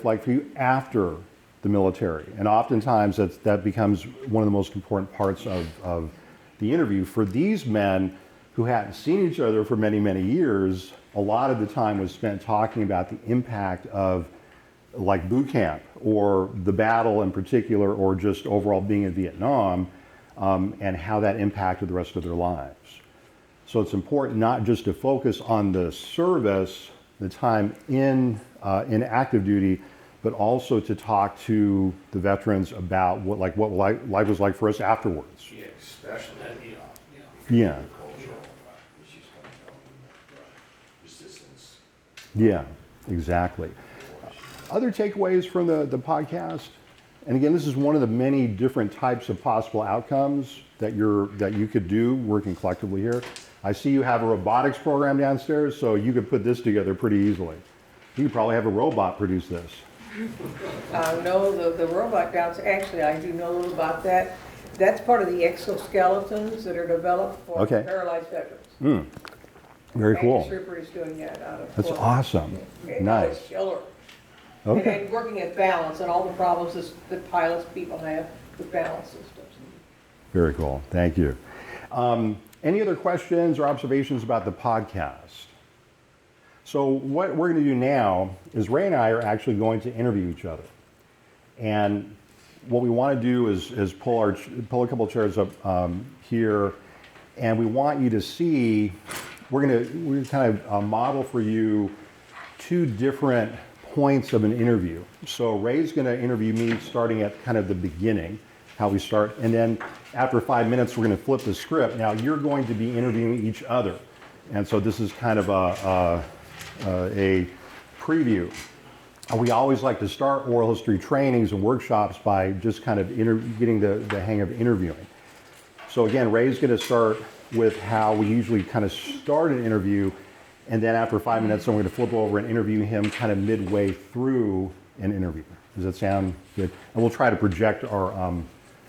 like for you after the military? And oftentimes that becomes one of the most important parts of the interview. For these men who hadn't seen each other for many, many years, a lot of the time was spent talking about the impact of like boot camp or the battle in particular, or just overall being in Vietnam, and how that impacted the rest of their lives. So it's important not just to focus on the service, the time in active duty, but also to talk to the veterans about what life was like for us afterwards. Yeah, especially Yeah. cultural issues coming up, resistance. Yeah, exactly. Other takeaways from the podcast, and again, this is one of the many different types of possible outcomes that you could do working collectively here. I see you have a robotics program downstairs, so you could put this together pretty easily. You could probably have a robot produce this. No, the robot doubts, actually, I do know a little about that. That's part of the exoskeletons that are developed for Okay. paralyzed veterans. Mm. Very cool. Andy Schreiber is doing that out of That's Florida. awesome. Yeah, Nice. it's killer. Okay. And working at balance and all the problems that pilots people have with balance systems. Very cool. Thank you. Any other questions or observations about the podcast? So what we're going to do now is Ray and I are actually going to interview each other. And what we want to do is pull a couple of chairs up here, and we want you to see, we're going to kind of model for you 2 different points of an interview. So Ray's going to interview me starting at kind of the beginning, how we start, and then after 5 minutes we're going to flip the script. Now you're going to be interviewing each other, and so this is kind of a preview. We always like to start oral history trainings and workshops by just kind of getting the hang of interviewing. So again, Ray's going to start with how we usually kind of start an interview, And then after 5 minutes, I'm going to flip over and interview him kind of midway through an interview. Does that sound good? And we'll try to project our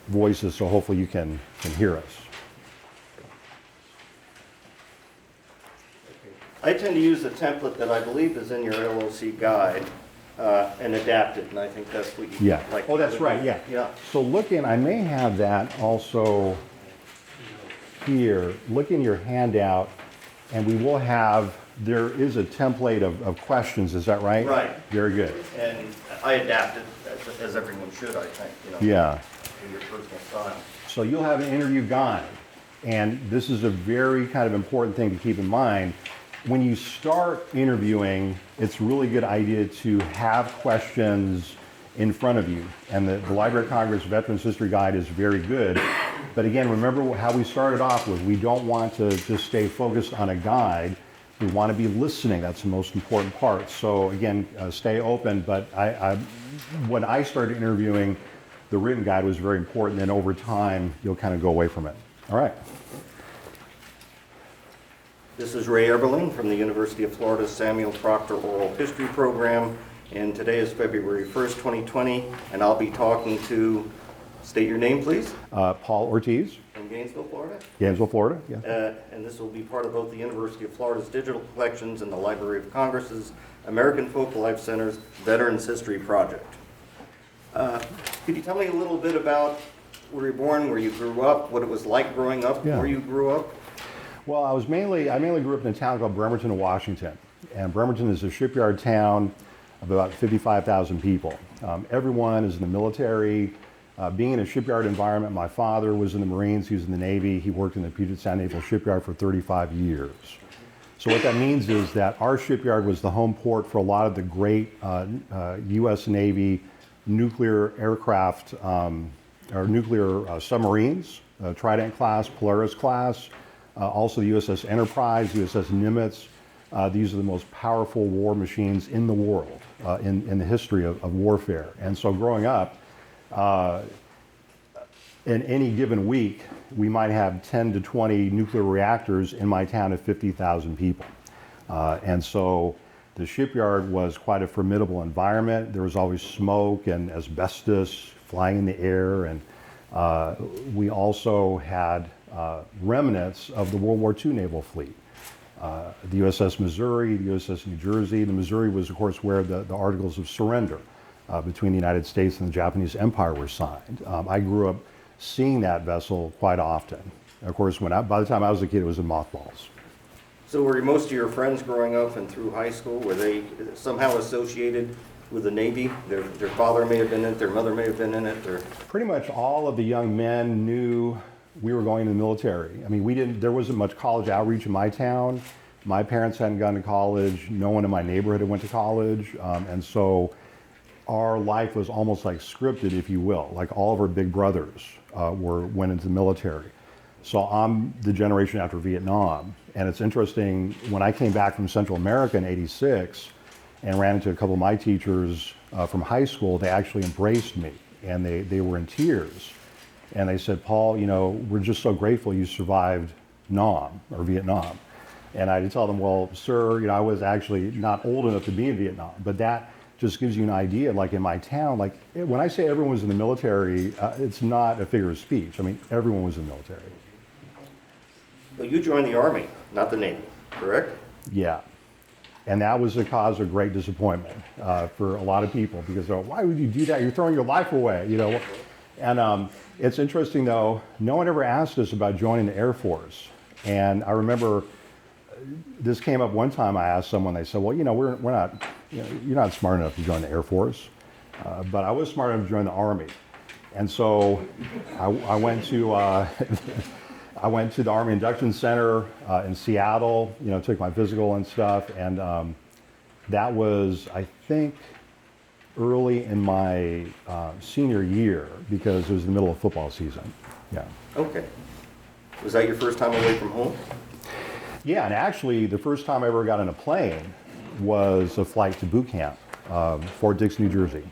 voices so hopefully you can hear us. I tend to use a template that I believe is in your LOC guide and adapt it, and I think that's what you Yeah. like. Oh, that's right, yeah. Yeah. So look in, I may have that also here. Look in your handout, and we will have, there is a template of questions, is that right? Right. Very good. And I adapt it, as everyone should, I think, Yeah. in your personal style. So you'll have an interview guide, and this is a very kind of important thing to keep in mind. When you start interviewing, it's a really good idea to have questions in front of you. And the Library of Congress Veterans History Guide is very good. But again, remember how we started off with, we don't want to just stay focused on a guide. We want to be listening. That's the most important part. So again, stay open. But when I started interviewing, the written guide was very important. And over time, you'll kind of go away from it. All right. This is Ray Eberling from the University of Florida Samuel Proctor Oral History Program, and today is February 1st, 2020, and I'll be talking to, state your name please. Paul Ortiz. From Gainesville, Florida? Gainesville, Florida, yeah. And this will be part of both the University of Florida's digital collections and the Library of Congress's American Folk Life Center's Veterans History Project. Could you tell me a little bit about where you were born, where you grew up, what it was like growing up, where you grew up? Well, I mainly grew up in a town called Bremerton, Washington. And Bremerton is a shipyard town of about 55,000 people. Everyone is in the military. Being in a shipyard environment, my father was in the Marines, he was in the Navy, he worked in the Puget Sound Naval Shipyard for 35 years. So what that means is that our shipyard was the home port for a lot of the great U.S. Navy nuclear aircraft, or nuclear submarines, Trident class, Polaris class, also the USS Enterprise, USS Nimitz. These are the most powerful war machines in the world, in the history of warfare. And so growing up, in any given week, we might have 10 to 20 nuclear reactors in my town of 50,000 people. And so the shipyard was quite a formidable environment. There was always smoke and asbestos flying in the air. And we also had remnants of the World War II naval fleet. The USS Missouri, the USS New Jersey. The Missouri was, of course, where the Articles of Surrender between the United States and the Japanese Empire were signed. I grew up seeing that vessel quite often. Of course, by the time I was a kid, it was in mothballs. So were most of your friends growing up and through high school, were they somehow associated with the Navy? Their father may have been in it, their mother may have been in it, or? Pretty much all of the young men knew we were going to the military. I mean, there wasn't much college outreach in my town. My parents hadn't gone to college. No one in my neighborhood had went to college. And so our life was almost like scripted, if you will. Like all of our big brothers went into the military. So I'm the generation after Vietnam. And it's interesting, when I came back from Central America in '86 and ran into a couple of my teachers from high school, they actually embraced me and they were in tears. And they said, Paul, we're just so grateful you survived Nam or Vietnam. And I had to tell them, well, sir, I was actually not old enough to be in Vietnam. But that just gives you an idea, like in my town, like when I say everyone was in the military, it's not a figure of speech. I mean, everyone was in the military. Well, you joined the Army, not the Navy, correct? Yeah. And that was a cause of great disappointment for a lot of people because they're like, why would you do that? You're throwing your life away, And it's interesting, though, no one ever asked us about joining the Air Force. And I remember this came up one time. I asked someone, they said, well, we're not, you're not smart enough to join the Air Force. But I was smart enough to join the Army. And so I went to I went to the Army Induction Center in Seattle, took my physical and stuff. And that was, I think, early in my senior year because it was the middle of football season. Yeah. Okay. Was that your first time away from home? Yeah, and actually the first time I ever got on a plane was a flight to boot camp, Fort Dix, New Jersey,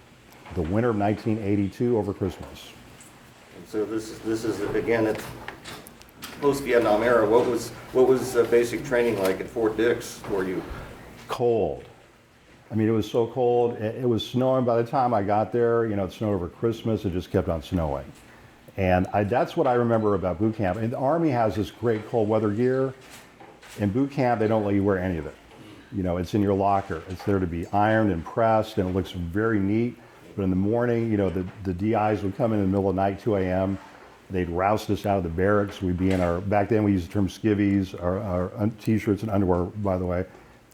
the winter of 1982 over Christmas. And so this is again, it's post-Vietnam era, what was basic training like at Fort Dix for you? Cold. I mean, it was so cold. It was snowing by the time I got there. You know, it snowed over Christmas. It just kept on snowing. And that's what I remember about boot camp. And the Army has this great cold weather gear. In boot camp, they don't let you wear any of it. You know, it's in your locker. It's there to be ironed and pressed, and it looks very neat. But in the morning, you know, the DIs would come in the middle of the night, 2 a.m. They'd roust us out of the barracks. We'd be in our, back then we used the term skivvies, our t-shirts and underwear, by the way.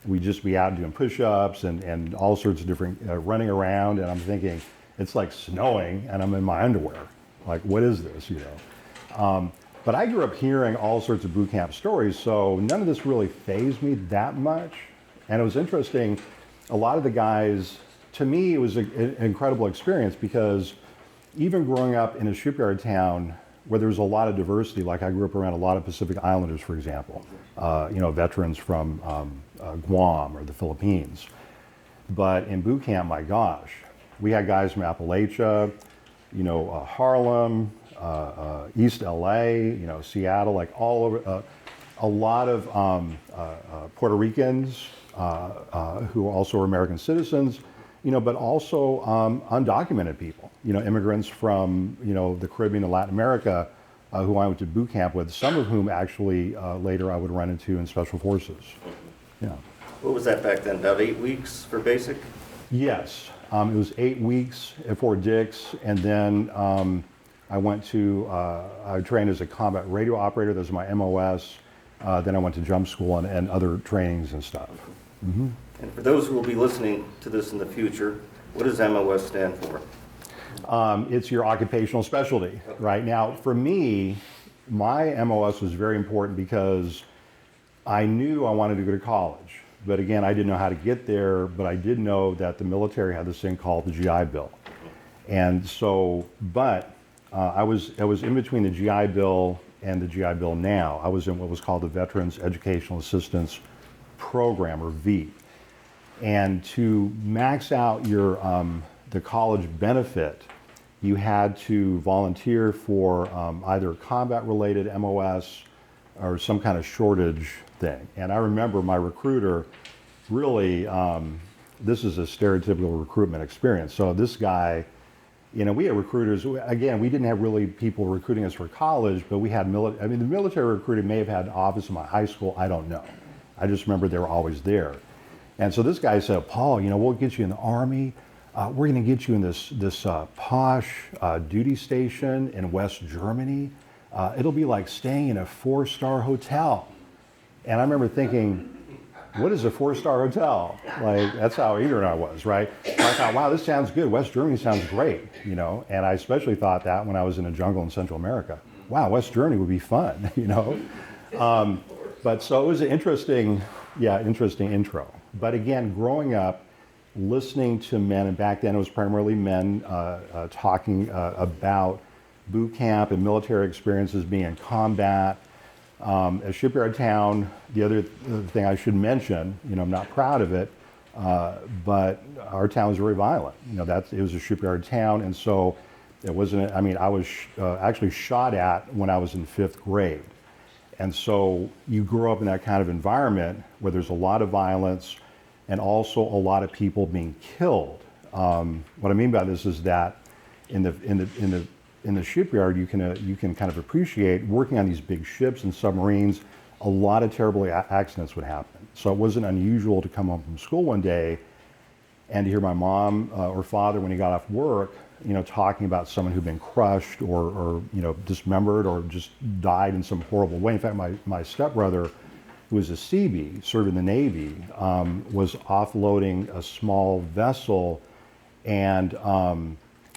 We'd just be out doing push-ups and all sorts of different, running around. And I'm thinking, it's like snowing and I'm in my underwear. Like, what is this, you know? But I grew up hearing all sorts of boot camp stories, so none of this really fazed me that much. And it was interesting, a lot of the guys, to me, it was an incredible experience because even growing up in a shipyard town where there was a lot of diversity, like I grew up around a lot of Pacific Islanders, for example, you know, veterans from Guam or the Philippines. But in boot camp, my gosh, we had guys from Appalachia, you know, Harlem, East LA, you know, Seattle, like all over, a lot of Puerto Ricans who also are American citizens, you know, but also undocumented people, you know, immigrants from, you know, the Caribbean and Latin America who I went to boot camp with, some of whom actually later I would run into in Special Forces. Yeah. What was that back then, about 8 weeks for basic? Yes, it was 8 weeks at Fort Dix, and then I went to, I trained as a combat radio operator, that was my MOS, then I went to jump school and other trainings and stuff. Mm-hmm. And for those who will be listening to this in the future, what does MOS stand for? It's your occupational specialty. Right now, for me, my MOS was very important because I knew I wanted to go to college. But again, I didn't know how to get there, but I did know that the military had this thing called the GI Bill. And so, but I was in between the GI Bill and the GI Bill now. I was in what was called the Veterans Educational Assistance Program, or VEAP. And to max out your the college benefit, you had to volunteer for either combat-related MOS or some kind of shortage thing. And I remember my recruiter really, this is a stereotypical recruitment experience. So this guy, you know, we had recruiters, again, we didn't have really people recruiting us for college, but we had the military recruiting may have had an office in my high school, I don't know. I just remember they were always there. And so this guy said, Paul, you know, we'll get you in the Army. We're going to get you in this posh duty station in West Germany. It'll be like staying in a 4-star hotel. And I remember thinking, what is a 4-star hotel? Like, that's how ignorant I was, right? And I thought, wow, this sounds good. West Germany sounds great, you know? And I especially thought that when I was in a jungle in Central America. Wow, West Germany would be fun, you know? But so it was an interesting intro. But again, growing up, listening to men, and back then it was primarily men talking about boot camp and military experiences, being in combat. A shipyard town, the other thing I should mention, you know, I'm not proud of it, but our town was very violent. You know, it was a shipyard town, and so it wasn't, I mean, I was actually shot at when I was in 5th grade. And so you grow up in that kind of environment where there's a lot of violence and also a lot of people being killed. What I mean by this is that in the shipyard, you can kind of appreciate working on these big ships and submarines. A lot of terrible accidents would happen. So it wasn't unusual to come home from school one day and to hear my mom or father, when he got off work, you know, talking about someone who'd been crushed or you know, dismembered or just died in some horrible way. In fact, my stepbrother, who was a Seabee, served in the Navy, was offloading a small vessel, and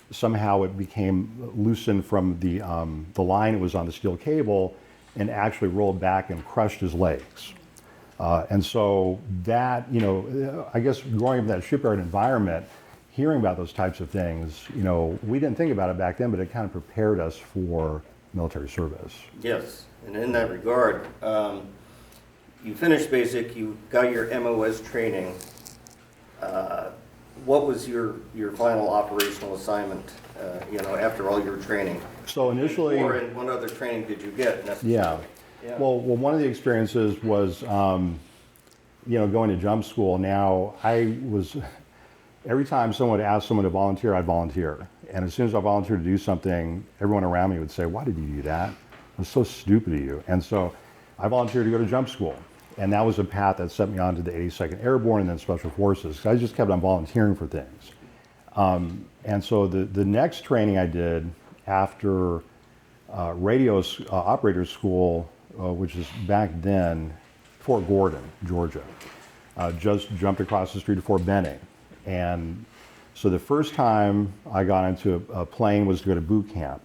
somehow it became loosened from the line it was on, the steel cable, and actually rolled back and crushed his legs. And so that, you know, I guess growing up in that shipyard environment, hearing about those types of things, you know, we didn't think about it back then, but it kind of prepared us for military service. Yes, and in that regard, you finished basic, you got your MOS training. What was your final operational assignment, you know, after all your training? So initially... Or what other training did you get necessarily? Yeah. Well, one of the experiences was, going to jump school. Now, every time someone would ask someone to volunteer, I'd volunteer. And as soon as I volunteered to do something, everyone around me would say, why did you do that? It was so stupid of you. And so I volunteered to go to jump school. And that was a path that set me on to the 82nd Airborne and then Special Forces. So I just kept on volunteering for things. And so the next training I did after radio operator school, which is back then Fort Gordon, Georgia, just jumped across the street to Fort Benning. And so the first time I got into a plane was to go to boot camp.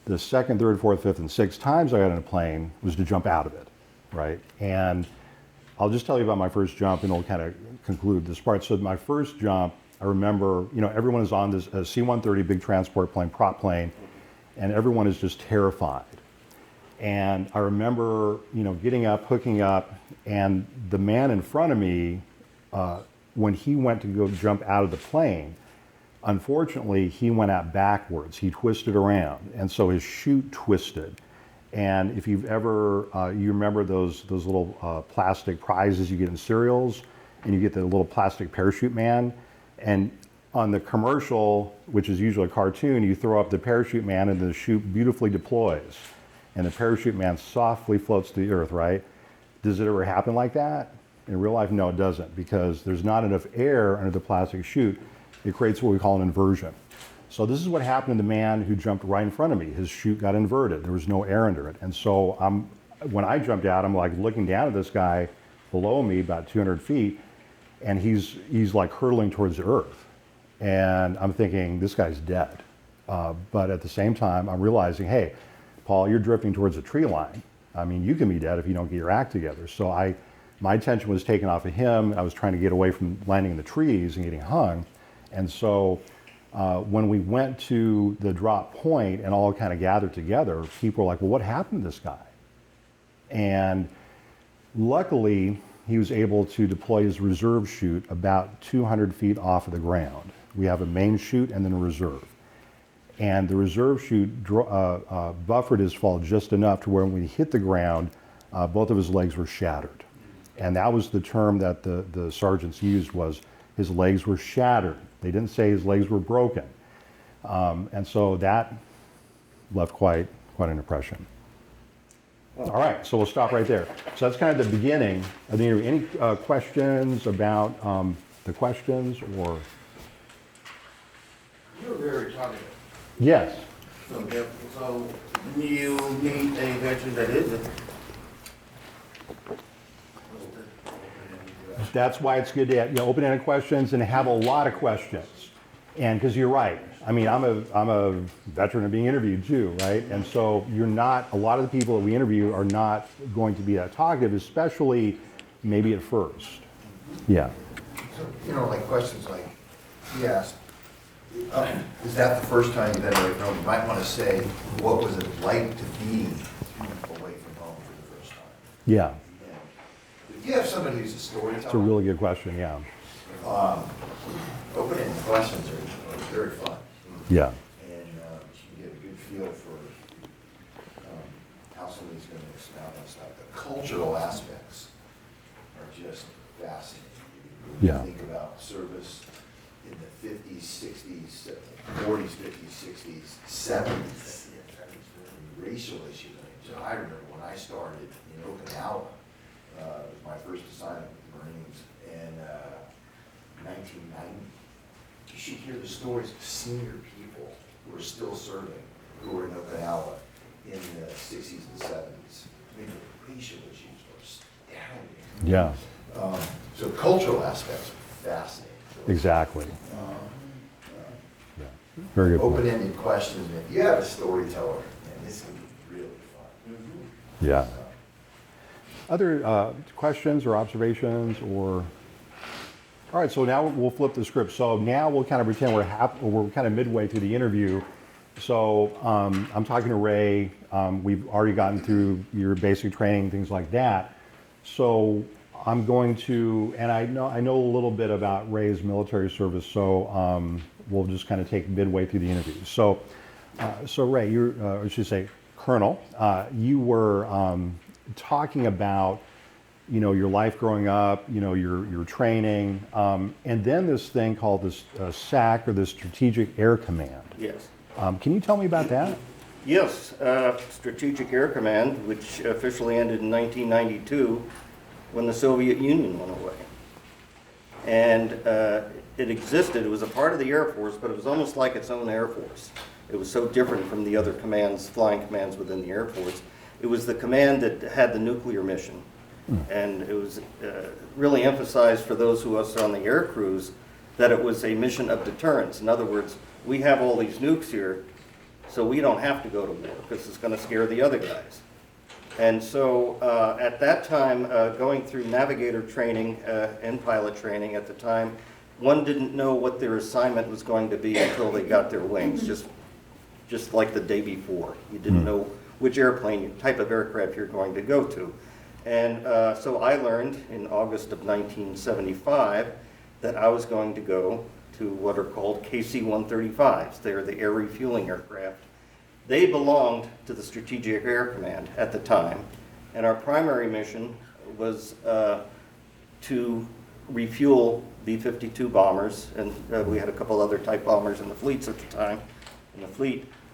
The second, third, fourth, fifth, and sixth times I got in a plane was to jump out of it, right? And I'll just tell you about my first jump and it'll kind of conclude this part. So my first jump, I remember, everyone is on this C-130 big transport plane, prop plane, and everyone is just terrified. And I remember, getting up, hooking up, and the man in front of me, when he went to go jump out of the plane, unfortunately, he went out backwards. He twisted around, and so his chute twisted. And if you've ever, you remember those little plastic prizes you get in cereals, and you get the little plastic parachute man, and on the commercial, which is usually a cartoon, you throw up the parachute man and the chute beautifully deploys. And the parachute man softly floats to the earth, right? Does it ever happen like that? In real life, no, it doesn't, because there's not enough air under the plastic chute. It creates what we call an inversion. So this is what happened to the man who jumped right in front of me. His chute got inverted. There was no air under it. And so when I jumped out, I'm like looking down at this guy below me, about 200 feet, and he's like hurtling towards the earth. And I'm thinking, this guy's dead. But at the same time, I'm realizing, hey, Paul, you're drifting towards a tree line. I mean, you can be dead if you don't get your act together. So my attention was taken off of him. I was trying to get away from landing in the trees and getting hung. And so when we went to the drop point and all kind of gathered together, people were like, well, what happened to this guy? And luckily, he was able to deploy his reserve chute about 200 feet off of the ground. We have a main chute and then a reserve. And the reserve chute buffered his fall just enough to where when he hit the ground, both of his legs were shattered. And that was the term that the sergeants used, was his legs were shattered. They didn't say his legs were broken. And so that left quite an impression. All right, so we'll stop right there. So that's kind of the beginning of the interview. Any questions about the questions or? You're very talkative. Yes. So you meet a veteran that isn't. That's why it's good to have, open-ended questions and have a lot of questions. And because you're right. I mean, I'm a veteran of being interviewed too, right? And so a lot of the people that we interview are not going to be that talkative, especially maybe at first. Yeah. So, like questions like, he asked, is that the first time you've been away from home? You might want to say, what was it like to be away from home for the first time? Yeah. If you have somebody who's a storyteller. It's a really good question, yeah. Open-ended questions are very fun. Yeah. And you can get a good feel for how somebody's going to expound on stuff. The cultural aspects are just fascinating. Yeah. Think about service in the 50s, 60s, 40s, 50s, 60s, 70s, racial issues. So I remember when I started in Okinawa, it was my first assignment with the Marines in 1990. You should hear the stories of senior people who are still serving, who were in Okinawa in the 60s and 70s. I mean, the racial issues were astounding. Yeah. So cultural aspects are fascinating. Exactly. Yeah. Very good point. Open-ended questions. And if you have a storyteller, man, this can be really fun. Yeah. Other questions or observations or? All right, so now we'll flip the script. So now we'll kind of pretend we're kind of midway through the interview. So I'm talking to Ray. We've already gotten through your basic training, things like that. So I'm going to, and I know a little bit about Ray's military service, so we'll just kind of take midway through the interview. So Ray, I should say Colonel, you were talking about, your life growing up, your training, and then this thing called this SAC, or the Strategic Air Command. Yes. Can you tell me about that? Yes, Strategic Air Command, which officially ended in 1992 when the Soviet Union went away. And it existed, it was a part of the Air Force, but it was almost like its own Air Force. It was so different from the other commands, flying commands within the Air Force. It was the command that had the nuclear mission. And it was really emphasized for those who was on the air crews that it was a mission of deterrence. In other words, we have all these nukes here, so we don't have to go to war because it's going to scare the other guys. And so at that time, going through navigator training and pilot training at the time, one didn't know what their assignment was going to be until they got their wings, just like the day before. You didn't know which airplane, type of aircraft you're going to go to. And so I learned in August of 1975 that I was going to go to what are called KC-135s. They're the air refueling aircraft. They belonged to the Strategic Air Command at the time, and our primary mission was to refuel B-52 bombers, and we had a couple other type bombers in the fleets at the time,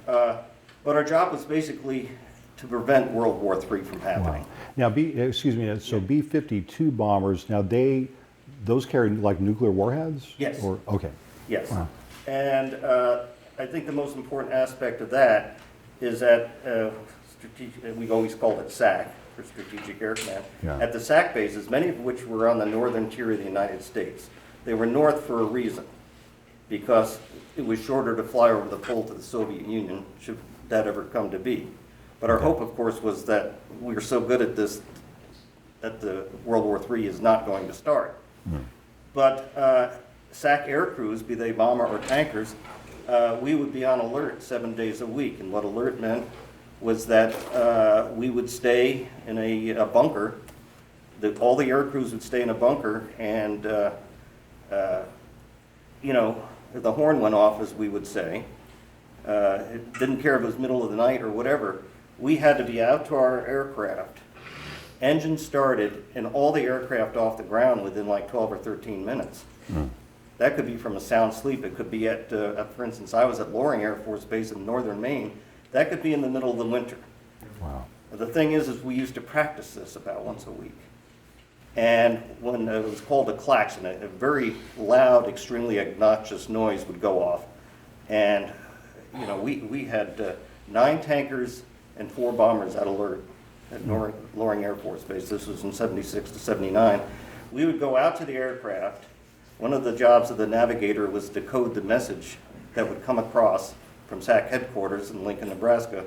but our job was basically to prevent World War III from happening. Wow. Now, so B-52 bombers, now those carry like nuclear warheads? Yes. Okay. Yes. Wow. And I think the most important aspect of that is that we always call it SAC, for Strategic Air Command. Yeah. At the SAC bases, many of which were on the northern tier of the United States, they were north for a reason, because it was shorter to fly over the pole to the Soviet Union, should that ever come to be. But our hope, of course, was that we were so good at this that the World War III is not going to start. But SAC air crews, be they bomber or tankers, we would be on alert 7 days a week. And what alert meant was that we would stay in a bunker. All the air crews would stay in a bunker, and the horn went off, as we would say. It didn't care if it was middle of the night or whatever. We had to be out to our aircraft, engine started, and all the aircraft off the ground within like 12 or 13 minutes. That could be from a sound sleep. It could be at, for instance, I was at Loring Air Force Base in northern Maine. That could be in the middle of the winter. Wow. The thing is we used to practice this about once a week. And when it was called a klaxon, a very loud, extremely obnoxious noise would go off. And we had 9 tankers and 4 bombers at alert at Loring Air Force Base. This was in 76 to 79. We would go out to the aircraft. One of the jobs of the navigator was to code the message that would come across from SAC headquarters in Lincoln, Nebraska.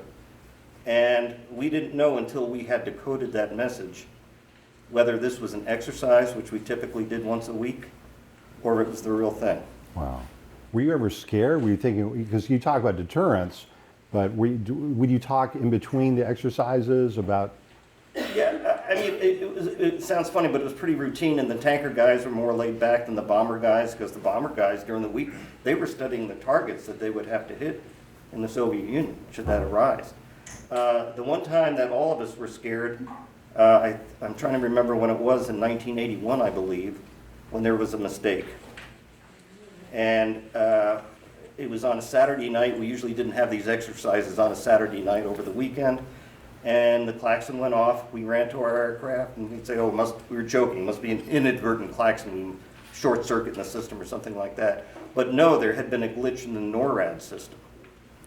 And we didn't know until we had decoded that message whether this was an exercise, which we typically did once a week, or it was the real thing. Wow. Were you ever scared? Were you thinking, because you talk about deterrence, but would you talk in between the exercises about? Yeah, I mean, it sounds funny, but it was pretty routine, and the tanker guys were more laid back than the bomber guys, because the bomber guys during the week, they were studying the targets that they would have to hit in the Soviet Union, should that arise. The one time that all of us were scared, I'm trying to remember when it was, in 1981, I believe, when there was a mistake. And it was on a Saturday night. We usually didn't have these exercises on a Saturday night over the weekend. And the klaxon went off. We ran to our aircraft, and we'd say, oh, we were joking, must be an inadvertent klaxon, short circuit in the system or something like that. But no, there had been a glitch in the NORAD system.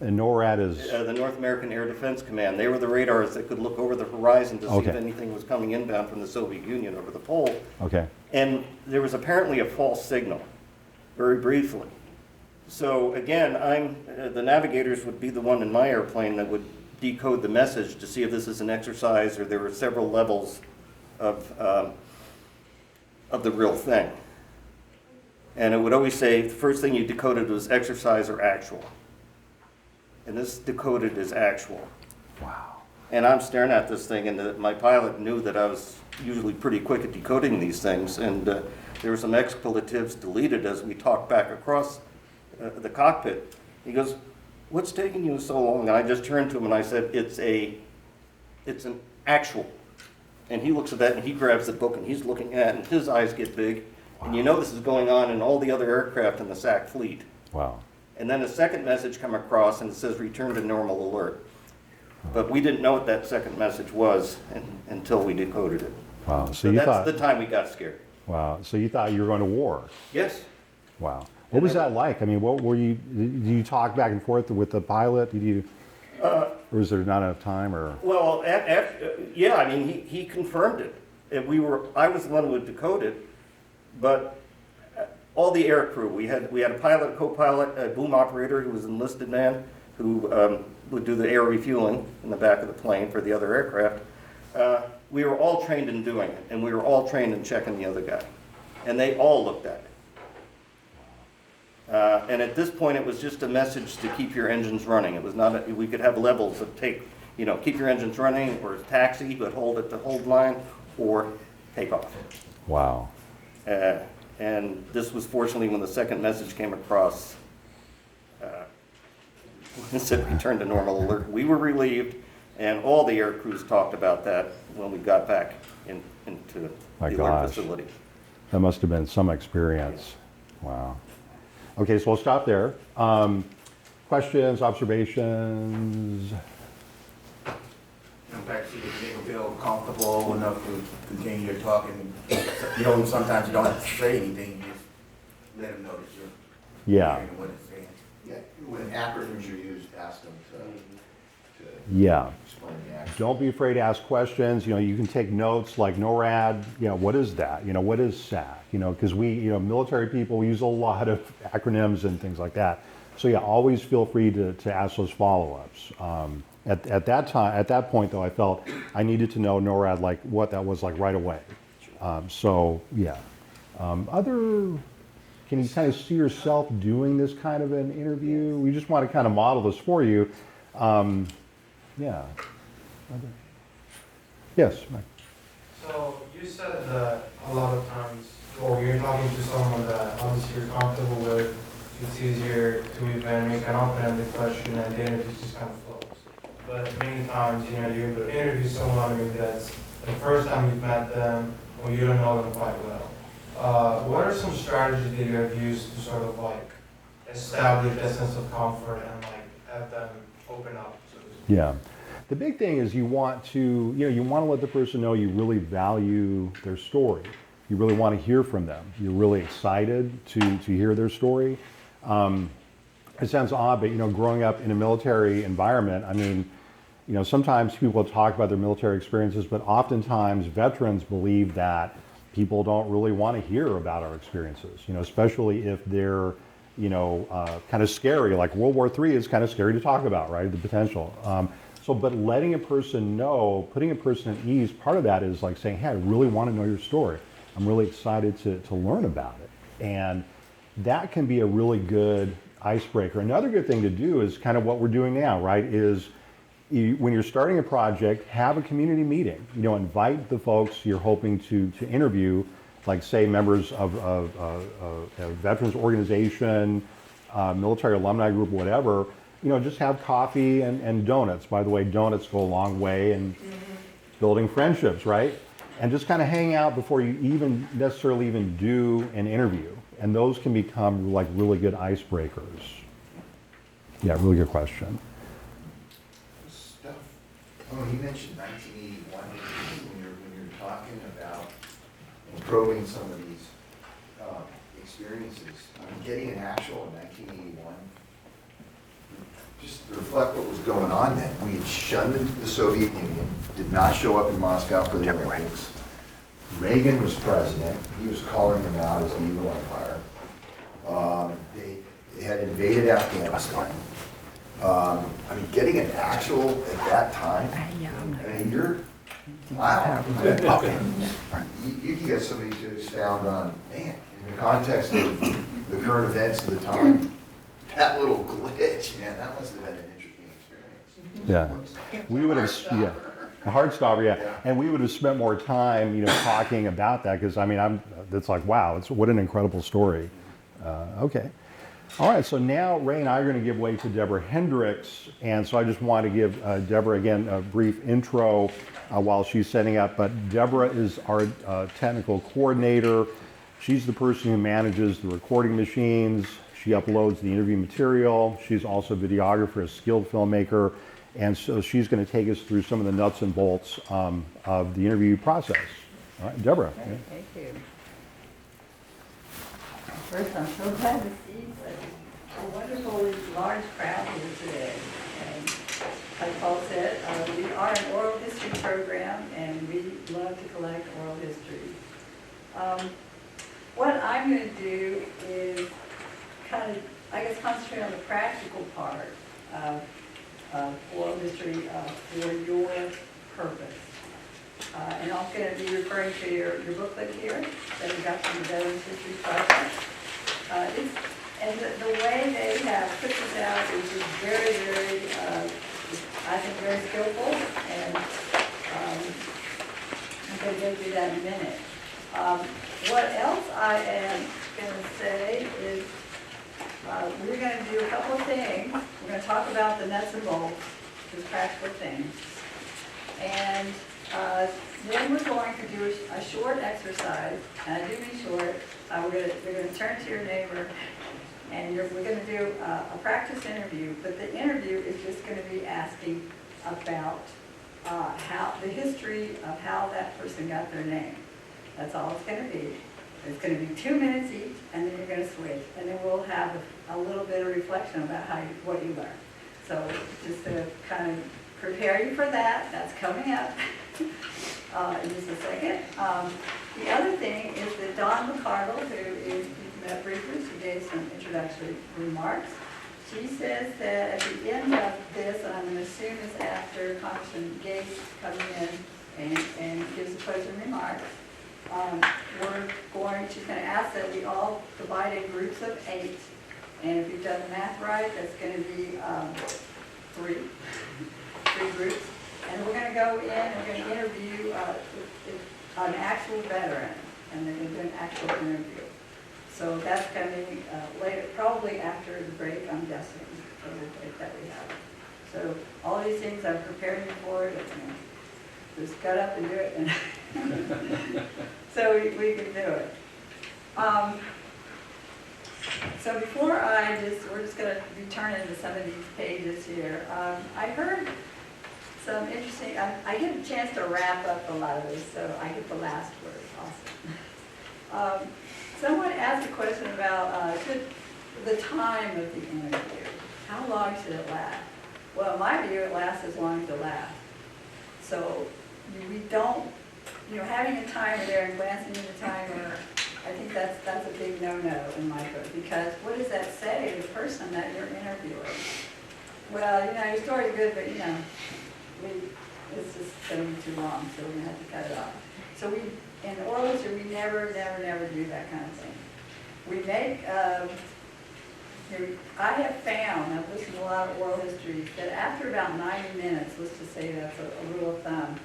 And NORAD is? The North American Air Defense Command. They were the radars that could look over the horizon to see if anything was coming inbound from the Soviet Union over the pole. Okay. And there was apparently a false signal, very briefly. So again, the navigators would be the one in my airplane that would decode the message to see if this is an exercise or there were several levels of the real thing. And it would always say the first thing you decoded was exercise or actual. And this decoded as actual. Wow. And I'm staring at this thing, and my pilot knew that I was usually pretty quick at decoding these things, and there were some expletives deleted as we talked back across the cockpit. He goes, "What's taking you so long?" And I just turned to him and I said, it's an actual. And he looks at that and he grabs the book and he's looking at it and his eyes get big. And you know this is going on in all the other aircraft in the SAC fleet. Wow. And then a second message come across and it says return to normal alert. But we didn't know what that second message was until we decoded it. Wow. So that's the time we got scared. Wow. So you thought you were going to war? Yes. Wow. What was that like? I mean, what were you? Did you talk back and forth with the pilot? Did you? Or was there not enough time? Or Well, yeah. I mean, he confirmed it. And I was the one who would decode it, but all the air crew. We had a pilot, a co-pilot, a boom operator who was an enlisted man who would do the air refueling in the back of the plane for the other aircraft. We were all trained in doing it, and we were all trained in checking the other guy, and they all looked at it. And at this point, it was just a message to keep your engines running. It was not. We could have levels of keep your engines running, or taxi, but hold at the hold line, or take off. wow. And this was fortunately when the second message came across. It said return to normal alert. We were relieved, and all the air crews talked about that when we got back into My the alert gosh. facility. That must have been some experience. Wow. Okay, so we'll stop there. Questions, observations? In fact, so you make them feel comfortable enough to continue to talk, and you know, sometimes you don't have to say anything, you just let them know that you're Yeah. hearing what it's saying. Yeah, when acronyms are used, ask them to Yeah. explain the acronym. Don't be afraid to ask questions. You know, you can take notes like NORAD. You know, what is that? You know, what is SAC? You know, because military people use a lot of acronyms and things like that. So yeah, always feel free to ask those follow-ups. At that point though, I felt I needed to know NORAD, like what that was like right away. So yeah. Can you kind of see yourself doing this kind of an interview? We just want to kind of model this for you. Yeah. Yes, Mike. So you said that a lot of times, or you're talking to someone that obviously you're comfortable with, it's easier to even make an open-ended question and the interview just kind of flows. But many times, you interview someone maybe that's the first time you've met them or you don't know them quite well. What are some strategies that you have used to sort of like establish that sense of comfort and like have them open up? Yeah. The big thing is you want to let the person know you really value their story. You really want to hear from them. You're really excited to hear their story. It sounds odd, but growing up in a military environment, I mean, sometimes people talk about their military experiences, but oftentimes veterans believe that people don't really want to hear about our experiences, especially if they're, kind of scary, like World War III is kind of scary to talk about, right? The potential. But letting a person know, putting a person at ease, part of that is like saying, hey, I really want to know your story. I'm really excited to learn about it. And that can be a really good icebreaker. Another good thing to do is kind of what we're doing now, right? Is when you're starting a project, have a community meeting. Invite the folks you're hoping to interview, like say members of a veterans organization, military alumni group, whatever. Just have coffee and donuts. By the way, donuts go a long way in building friendships, right? And just kind of hang out before you even necessarily do an interview. And those can become like really good icebreakers. Yeah, really good question. Stuff. Oh, you mentioned 1981 when you're talking about probing some of these experiences. Getting an actual in 1981. Just to reflect what was going on then. We had shunned the Soviet Union, did not show up in Moscow for the Olympics. Reagan was president. He was calling them out as an evil empire. They had invaded Afghanistan. Getting an actual at that time, wow. You can get somebody to expound on, man, in the context of the current events of the time, that little glitch, man, that must have been an interesting experience. Yeah, we would have, a hard stopper, yeah, and we would have spent more time, talking about that because it's like, wow, what an incredible story. Okay, All right, so now Ray and I are going to give way to Debra Hendricks, and so I just want to give Deborah again a brief intro while she's setting up. But Deborah is our technical coordinator. She's the person who manages the recording machines. She uploads the interview material. She's also a videographer, a skilled filmmaker, and so she's going to take us through some of the nuts and bolts of the interview process. All right, Deborah. Okay, thank you. First, I'm so glad to see such a wonderful, large crowd here today. And like Paul said, we are an oral history program, and we love to collect oral history. What I'm going to do is kind of, I guess, concentrate on the practical part of oral history for your purpose. And I'm going to be referring to your booklet here that we got from the Veterans History Project. And the way they have put this out is just very, very, I think, very skillful, and I'm going to go through that in a minute. What else I am going to say is we're going to do a couple of things. We're going to talk about the nuts and bolts, just practical things. And then we're going to do a short exercise, and I do mean short. We're going to turn to your neighbor, and we're going to do a practice interview, but the interview is just going to be asking about how the history of how that person got their name. That's all it's going to be. It's going to be 2 minutes each, and then you're going to switch, and then we'll have a little bit of reflection about what you learned. So just to kind of prepare you for that, that's coming up in just a second. The other thing is that Dawn McCardle, who is, you met briefly, she gave some introductory remarks. She says that at the end of this, and I'm going to assume it's after Congressman Gaetz comes in and gives the closing remarks, she's going to ask that we all divide in groups of 8. And if you've done the math right, that's going to be three groups. And we're going to go in and we're going to interview an actual veteran, and they're going to do an actual interview. So that's coming later, probably after the break, I'm guessing, for the break that we have. So all these things I've prepared you for, just gut up and do it, and so we can do it. So before we're just going to be turning to some of these pages here. I heard some interesting, I get a chance to wrap up a lot of this, so I get the last word, awesome. Someone asked a question about the time of the interview. How long should it last? Well, in my view, it lasts as long as it lasts. So we don't, having a timer there and glancing at the timer, I think that's a big no-no in my book, because what does that say to the person that you're interviewing? Well, your story's good, but it's just going to be too long, so we're going to have to cut it off. So in oral history, we never do that kind of thing. We make, I have found, I've listened to a lot of oral history, that after about 90 minutes, let's just say that's a rule of thumb,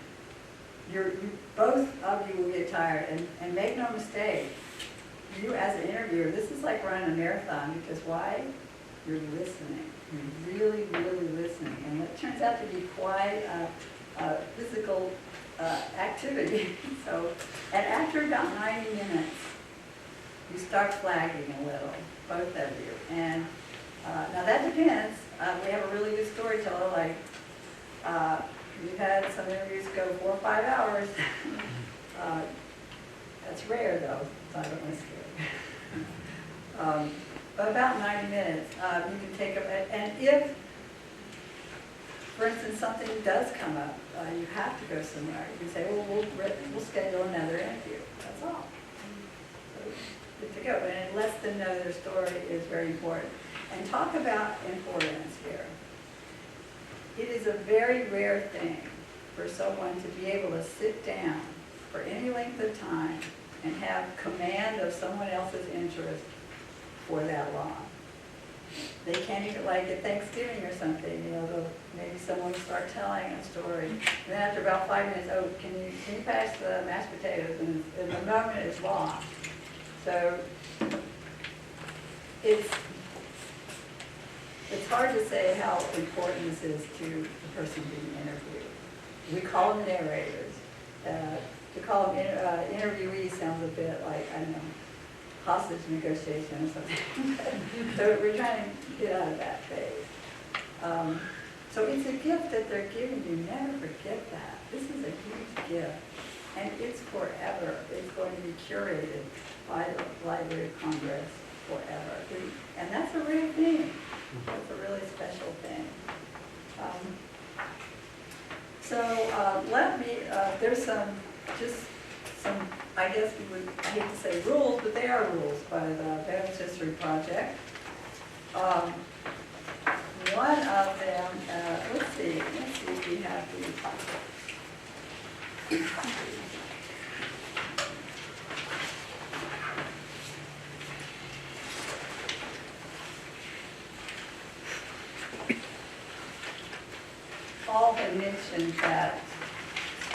both of you will get tired, and make no mistake, you as an interviewer, this is like running a marathon, because why? You're listening. You're really, really listening. And it turns out to be quite a physical activity. So, and after about 90 minutes, you start flagging a little, both of you. And now that depends. We have a really good storyteller, like we've had some interviews go 4 or 5 hours. That's rare, though, so I don't want to scare you. But about 90 minutes, you can take up, and if, for instance, something does come up, you have to go somewhere, you can say, well, we'll schedule another interview. That's all. So, good to go. And it lets them know their story is very important. And talk about importance here. It is a very rare thing for someone to be able to sit down for any length of time and have command of someone else's interest for that long. They can't even, like at Thanksgiving or something, maybe someone will start telling a story, and then after about 5 minutes, oh, can you pass the mashed potatoes? And the moment is long. So it's it's hard to say how important this is to the person being interviewed. We call them narrators. To call them interviewees sounds a bit like, I don't know, hostage negotiation or something. So we're trying to get out of that phase. So it's a gift that they're giving you. Never forget that. This is a huge gift. And it's forever. It's going to be curated by the Library of Congress forever. And that's a real thing. That's a really special thing. Let me, there's just some, I guess we would, I hate to say rules, but they are rules by the Veterans History Project. One of them, let's see if we have Paul had mentioned that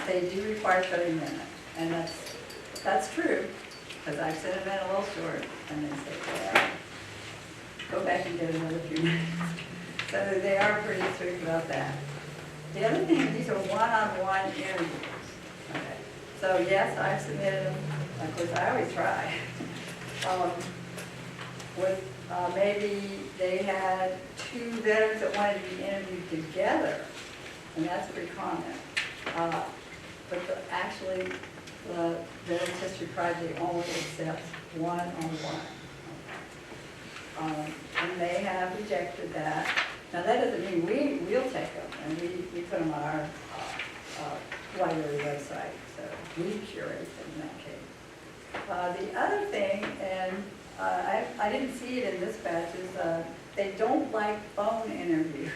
they do require 30 minutes, and that's true, because I've sent them in a little short, and they say, well, go back and get another few minutes. So they are pretty strict about that. The other thing, these are one-on-one interviews. Okay. So yes, I've submitted them. Of course, I always try. Maybe they had 2 veterans that wanted to be interviewed together, and that's pretty common. But actually, the Veterans History Project only accepts one-on-one. And they have rejected that. Now, that doesn't mean we'll take them, and we put them on our library website, so we curate them in that case. The other thing, and I didn't see it in this batch, is they don't like phone interviews.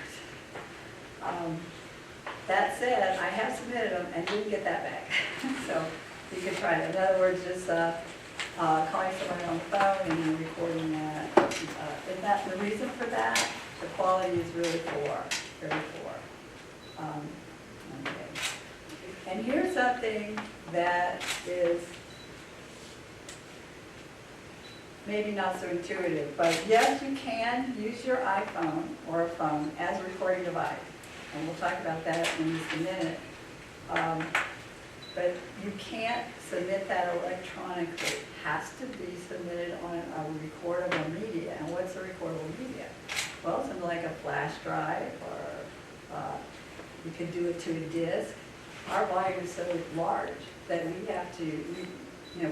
That said, I have submitted them and didn't get that back. So you can try it. In other words, just calling somebody on the phone and then recording that. And that's the reason for that. The quality is really poor, very poor. Okay. And here's something that is maybe not so intuitive, but yes, you can use your iPhone or a phone as a recording device. And we'll talk about that in just a minute. But you can't submit that electronically. It has to be submitted on a recordable media. And what's a recordable media? Well, something like a flash drive, or you can do it to a disk. Our volume is so large that we have to,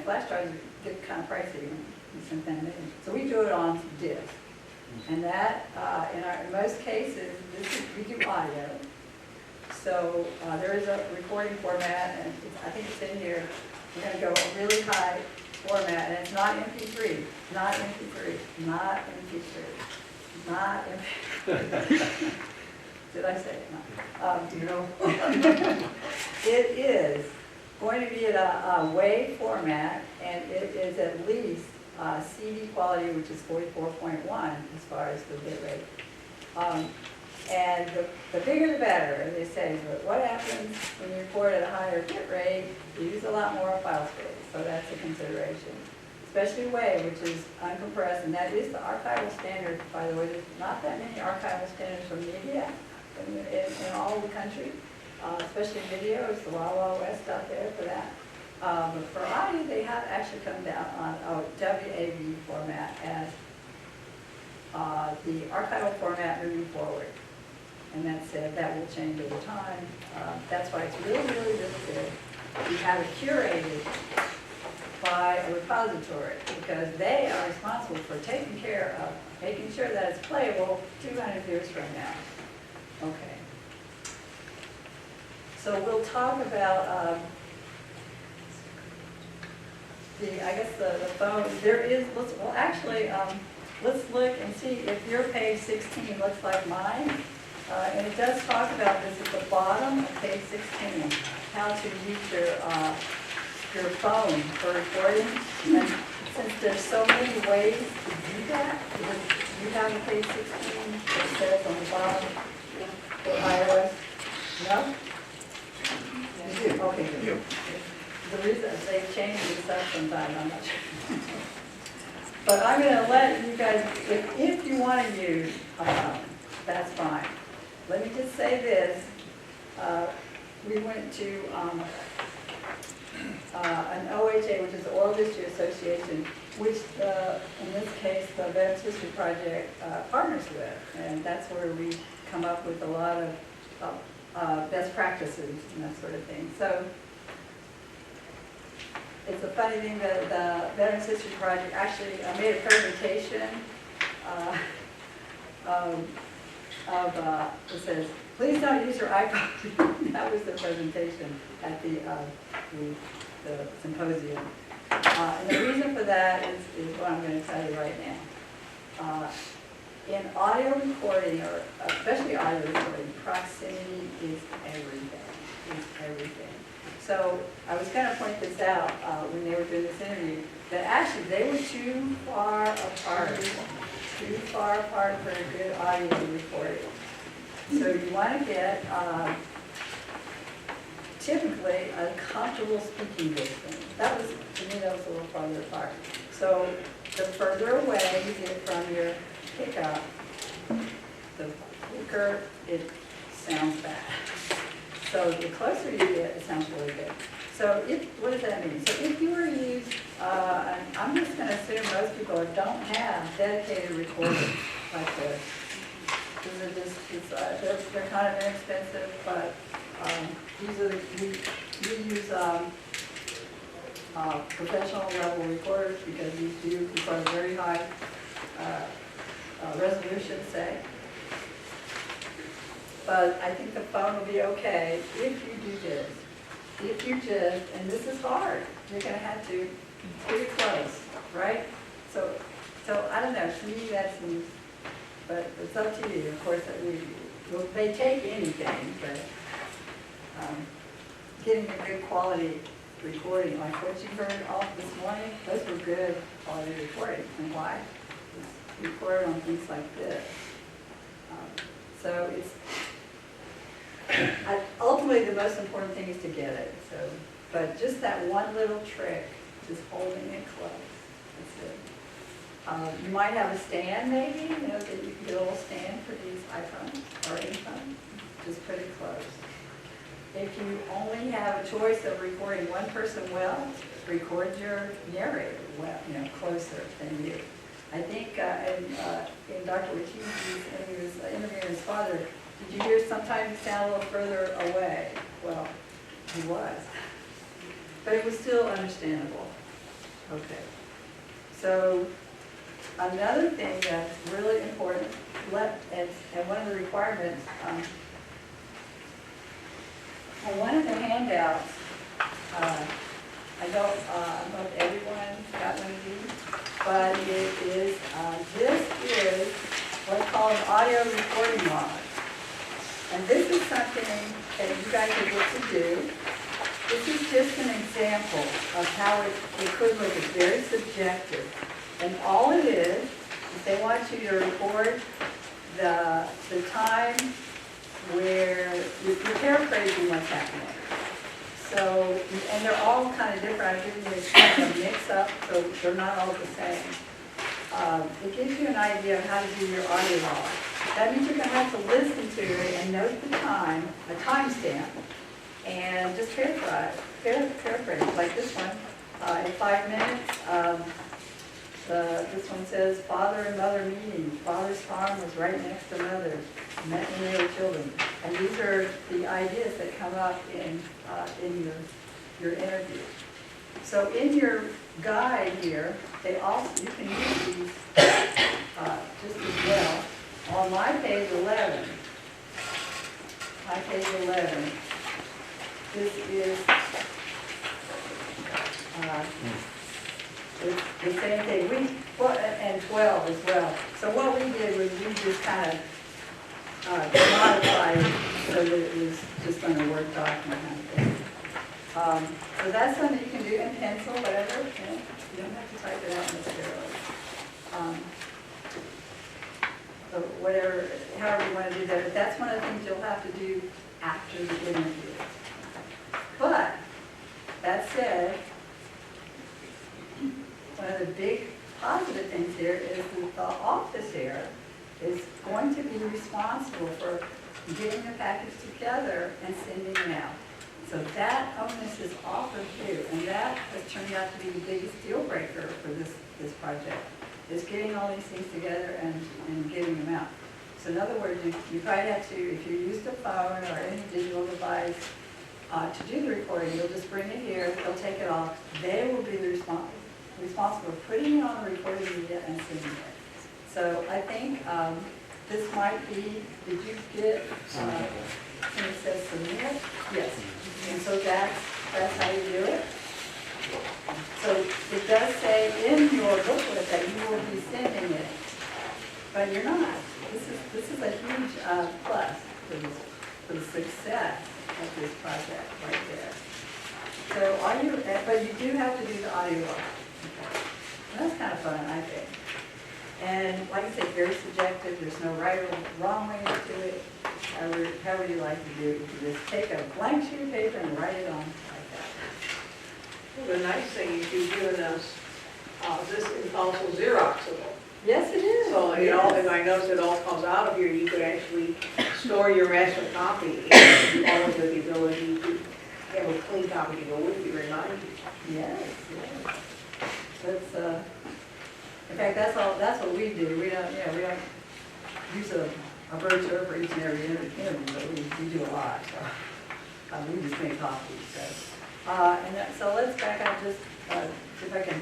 flash drives get kind of pricey when you send them in. So we do it on disk. And that, in most cases, we do audio. So there is a recording format, and I think it's in here. We're going to go a really high format, and it's not MP3, not MP3, not MP3, not MP3. Did I say it? No. Do you know? It is going to be at a WAV format, and it is at least CD quality, which is 44.1 as far as the bit rate. And the bigger the better, as they say. But what happens when you record at a higher bit rate? You use a lot more file space, so that's a consideration. Especially WAV, which is uncompressed, and that is the archival standard, by the way. There's not that many archival standards for media in all the country, especially video. It's the Wild Wild West out there for that. But for audio, they have actually come down on WAV format as the archival format moving forward. And that said, that will change over time. That's why it's really, really, really good. You have it curated by a repository, because they are responsible for taking care of making sure that it's playable 200 years from now. Okay. So we'll talk about the phone. There is, let's look and see if your page 16 looks like mine. And it does talk about this at the bottom of page 16, how to use your phone for recording. And since there's so many ways to do that, you have a page 16 that says on the bottom for iOS. No? You do? Okay, good. The reason they change this stuff sometimes, I'm not sure. But I'm going to let you guys, if you want to use that's fine. Let me just say this, we went to an OHA, which is the Oral History Association, which in this case, the Veterans History Project partners with, and that's where we come up with a lot of best practices and that sort of thing. So it's a funny thing that the Veterans History Project actually made a presentation it says, please don't use your iPod. That was the presentation at the symposium. And the reason for that is what I'm going to tell you right now. In audio recording, or especially audio recording, proximity is everything. Is everything. So I was going to point this out when they were doing this interview, that actually they were too far apart for a good audio recording. So you want to get typically a comfortable speaking distance. That was, to me, that was a little farther apart. So the further away you get from your pickup, the quicker it sounds bad. So the closer you get, it sounds really good. So what does that mean? So if you were to use, I'm just going to assume most people don't have dedicated recorders like this. These are just, they're kind of inexpensive, but these are we use professional level recorders because these do require very high resolution, say. But I think the phone will be okay if you do this. If you just, and this is hard, you're going to have to pretty close, right? So I don't know, to me that seems, but it's up to you. Of course, they take anything, but getting a good quality recording, like what you heard off this morning, those were good quality recordings. And why? It's recorded on things like this. So it's, ultimately the most important thing is to get it. So, but just that one little trick, just holding it close, that's it. You might have a stand maybe, you know, that you can get a little stand for these iPhones or any phone. Just put it close. If you only have a choice of recording one person well, record your narrator well, you know, closer than you. I think in Dr. Ortiz, when he was interviewing his father, did you hear sometimes he sounded a little further away? Well, he was. But it was still understandable. Okay. So another thing that's really important, and one of the requirements, on one of the handouts, I don't know if everyone got one of these, but it is, this is what's called an audio recording log. And this is something that you guys are able to do. This is just an example of how it could look. It's very subjective. And all it is they want you to record the time where you're paraphrasing what's happening. So, and they're all kind of different. I'm giving you kind of a mix-up, so they're not all the same. It gives you an idea of how to do your audio log. That means you're going to have to listen to it and note the time, a timestamp, and just paraphrase, like this one. In 5 minutes, this one says, father and mother meeting. Father's farm was right next to mother's. Met when they were children. And these are the ideas that come up in your interview. So in your guide here, they also, you can use these just as well. On my page 11, this is it's the same thing. And 12 as well. So what we did was we just kind of modified it so that it was just on a Word document kind of thing. So that's something you can do in pencil, whatever. You don't have to type it out necessarily. So whatever, however you want to do that. But that's one of the things you'll have to do after the interview. But that said, one of the big positive things here is that the office here is going to be responsible for getting the package together and sending it out. So that onus is off of you, and that has turned out to be the biggest deal breaker for this project, is getting all these things together and getting them out. So in other words, you probably have to, if you used a phone or any digital device to do the recording, you'll just bring it here, they'll take it off. They will be the responsible for putting it on the recording media and sending it. So I think this might be, did you get, when it says submit? Yes. And so that's how you do it. So it does say in your booklet that you will be sending it, but you're not. This is a huge plus for the success of this project right there. So but you do have to do the audio work. Okay. And that's kind of fun, I think. And like I said, very subjective. There's no right or wrong way to do it. However you like to do it. You can just take a blank sheet of paper and write it on like that. Well, the nice thing is you've given us, this is also Xeroxable. Yes, it is. So, you know, if I notice it all comes out of here, you could actually store your master copy and you always have the ability to have a clean copy to go with you, remind you. Yes, yes. That's, in fact, that's what we do. We don't use a brochure for each and every interview, but we do a lot. So we just make copies. So, so let's back up just see if I can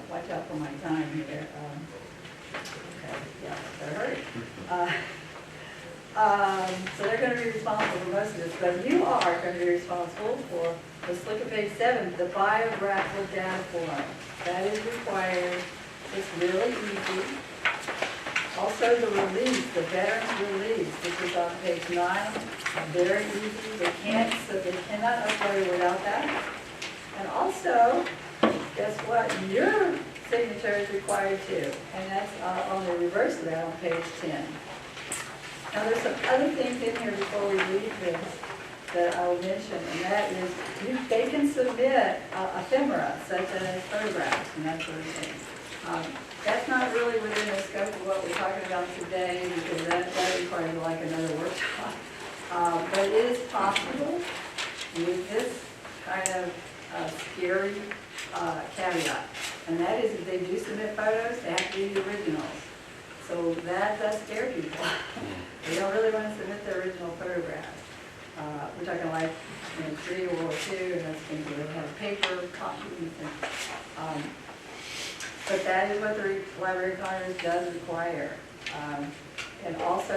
watch out for my time here. Okay, yeah, better hurry. So they're going to be responsible for most of this, but you are going to be responsible for, let's look at page 7, the biographical data form. That is required. It's really easy. Also the release, the veteran's release, which is on page 9. Very easy. They cannot upload it without that. And also, guess what? Your signature is required too. And that's on the reverse of that on page 10. Now there's some other things in here before we leave this that I will mention, and that is they can submit ephemera, such as photographs and that sort of thing. That's not really within the scope of what we're talking about today, because that requires like another workshop. But it is possible with this kind of scary caveat, and that is if they do submit photos, they have to be the originals. So that does scare people. They don't really want to submit their original photographs. We're talking like pre World War II, and that's things where they have paper copies. But that is what the Library of Congress does require. And also,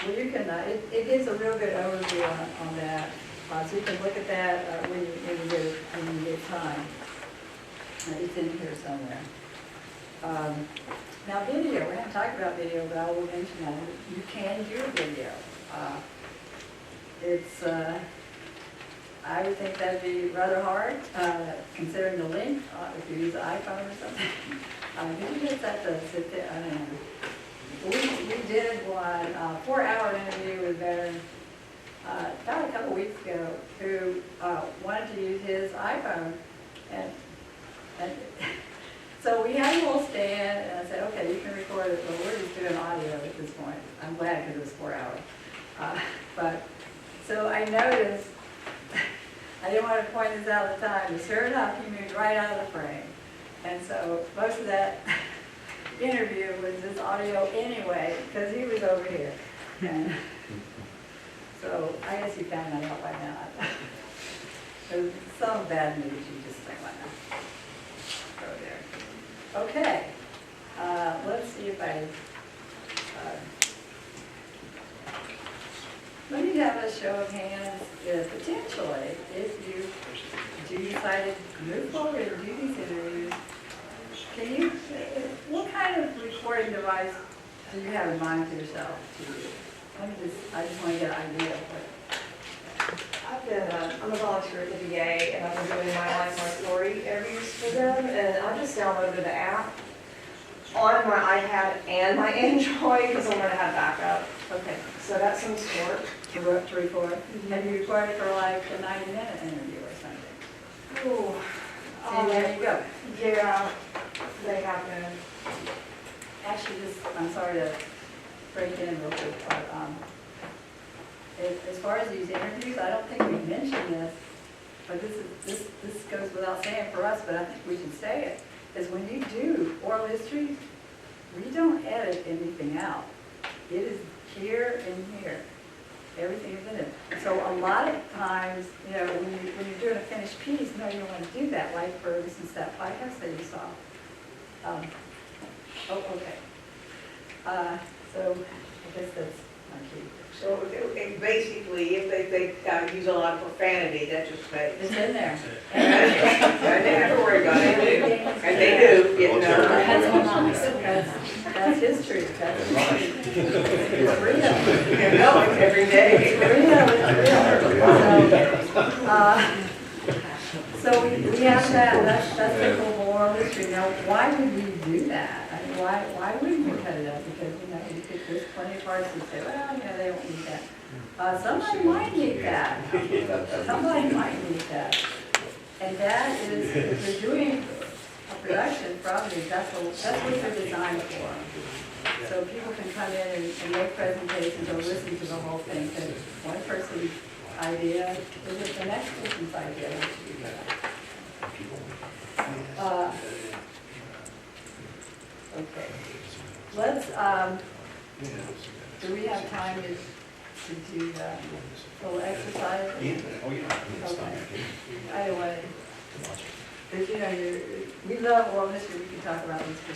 well, you can, it gives a real good overview on that. So you can look at that when you get time. It's in here somewhere. Now video, we haven't talked about video, but I will mention that. You can do video. I would think that'd be rather hard, considering the link, if you use an iPhone or something. Did you get that to sit there? I don't know. We did one 4-hour interview with a veteran about a couple weeks ago who wanted to use his iPhone, and so we had a little stand, and I said, okay, you can record it, but we're just doing audio at this point. I'm glad because it was 4 hours. So I noticed, I didn't want to point this out at the time, but sure enough, he moved right out of the frame. And so most of that interview was just audio anyway, because he was over here. And so I guess you found that out by now. There's some bad news, you just think, why not? Go there. Okay. Let's see if I... let me have a show of hands, potentially, if you do decide to move forward and do these interviews. Can you, what kind of recording device do you have in mind for yourself to use? I just want to get an idea of what. I'm a volunteer at the VA, and I've been doing my life, my story interviews for them, and I just downloaded the app on my iPad and my Android because I'm going to have backup. Okay. So that seems to work. To record? Mm-hmm. Have you recorded for like a 90-minute interview or something? Ooh. See, there you go. Yeah, they have been. actually, I'm sorry to break in real quick, but as far as these interviews, I don't think we mentioned this, but this goes without saying for us, but I think we should say it, is when you do oral histories, we don't edit anything out. It is here and here. Everything is in it. So a lot of times, you know, when you're doing a finished piece, no, you don't want to do that, like for instance, that podcast that you saw. Okay. So I guess that's my key. So basically, if they use a lot of profanity, that's just fake. It's in there. And they have to worry about it. And they do, you know. That's history. That's history. It's real. You know, it's every day. It's real. So we have that. That's the cool oral history. Now, why would we do that? I mean, why wouldn't we cut it up? Because, you know, there's plenty of parts that say, well, you know, they don't need that. Somebody might need that. Somebody might need that. And that is, if you're doing a production, probably that's what they're designed for. So people can come in and make presentations or listen to the whole thing. Because one person's idea isn't the next person's idea. Okay. Let's, do we have time to do that little exercise? Okay. I don't want to, because you know, we love oral history, we can talk about this for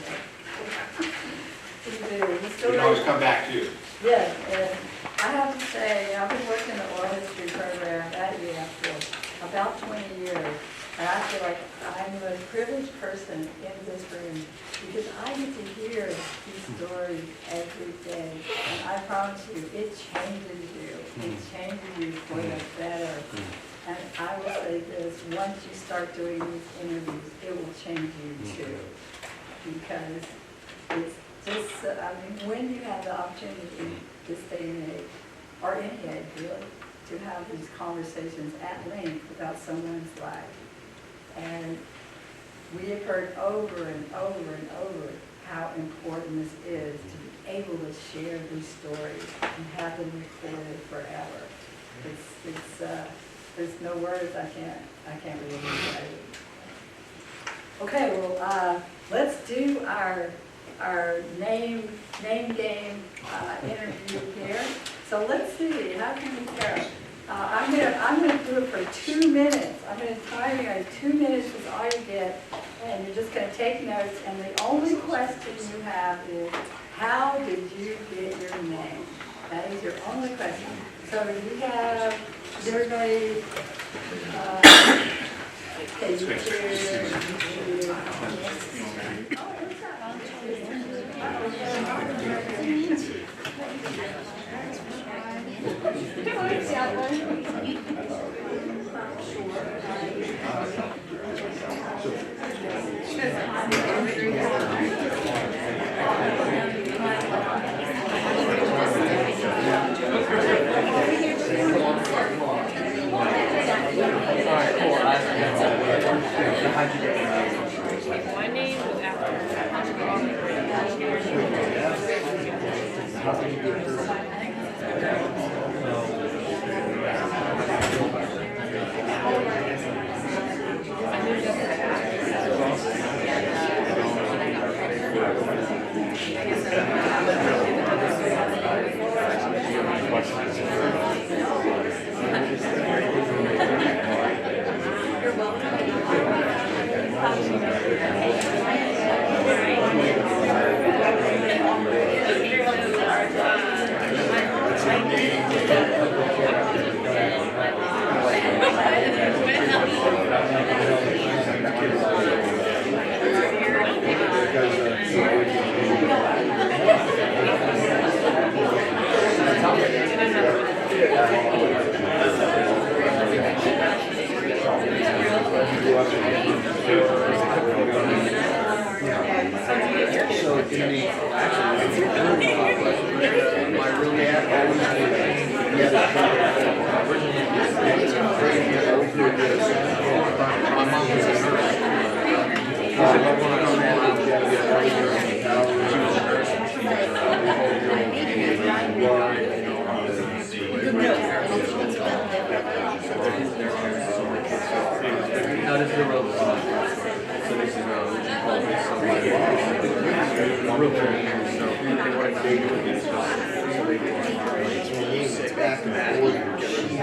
we do. We still You can always come back too. Yes, and I have to say, I've been working the oral history program at UF for about 20 years. And I feel like I'm the most privileged person in this room because I get to hear these stories every day. And I promise you, it changes you. It changes you for the better. And I will say this, once you start doing these interviews, it will change you too. Because it's just, I mean, when you have the opportunity this day and age, or any age really, to have these conversations at length about someone's life. And we have heard over and over and over how important this is to be able to share these stories and have them recorded forever. There's no words I can't really describe. Okay, well, let's do our name game interview here. So let's see, how can we go? I'm gonna do it for 2 minutes. I'm gonna time you guys. 2 minutes is all you get, and you're just gonna take notes. And the only question you have is, how did you get your name? That is your only question. So we have, is everybody, okay, you My name was after real years, so they wanted to do it. So they sit back and forth and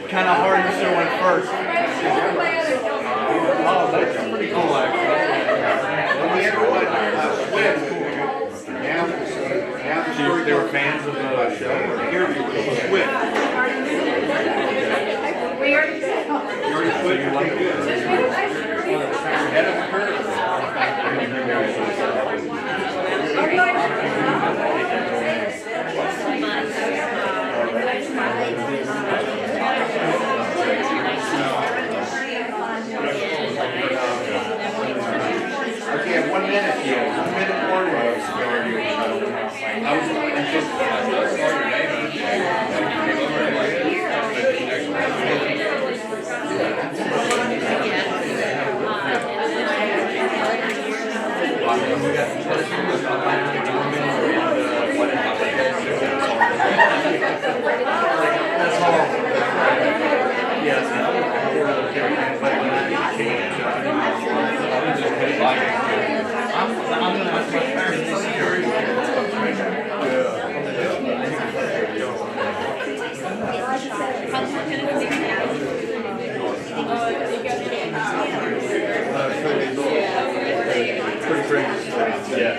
kind of hard to show in first. Oh, that's pretty cool, actually. When everyone Swift, now they were fans of the show. Here, Swift. We already said. You already quit, you like it? Head of the curve. Okay, 1 minute here. 1 minute warning. That's all. I'm gonna ask my parents this year. Pretty crazy. Yeah.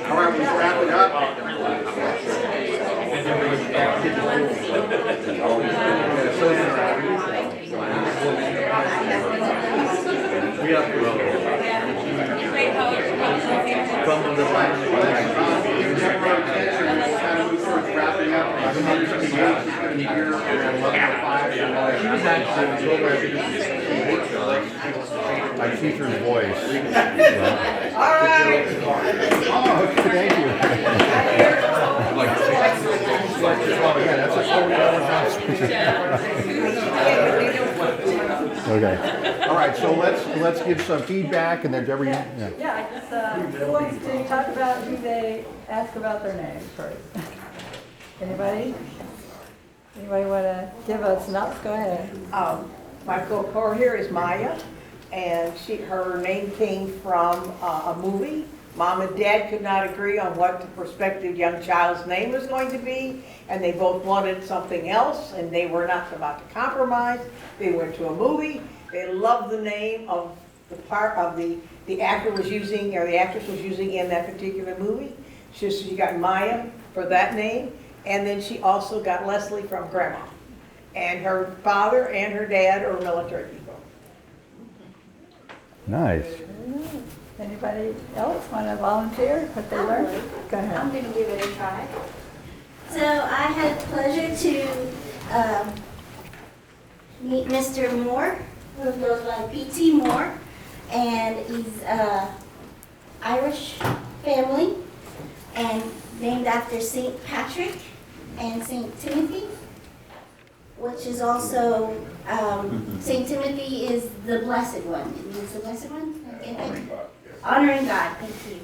All right, we wrap it up. From the wrapping up. My teacher's voice. All right. Oh, okay, thank you. Yeah, that's a Okay. All right, so let's give some feedback and then Deborah. Yeah. Yeah, I just, who wants to talk about who they ask about their name first? Anybody? Anybody want to give us an up? Go ahead. My co-core here is Maya, and her name came from a movie. Mom and Dad could not agree on what the prospective young child's name was going to be, and they both wanted something else, and they were not about to compromise. They went to a movie. They loved the name of the part of the actor was using, or the actress was using in that particular movie. So she got Maya for that name, and then she also got Leslie from Grandma. And her father and her dad are military people. Nice. Anybody else want to volunteer what they learned? Go ahead. I'm going to give it a try. So I had the pleasure to meet Mr. Moore, who goes by P.T. Moore, and he's Irish family and named after St. Patrick and St. Timothy, which is also, St. Timothy is the blessed one. It means the blessed one? Honoring God, thank you.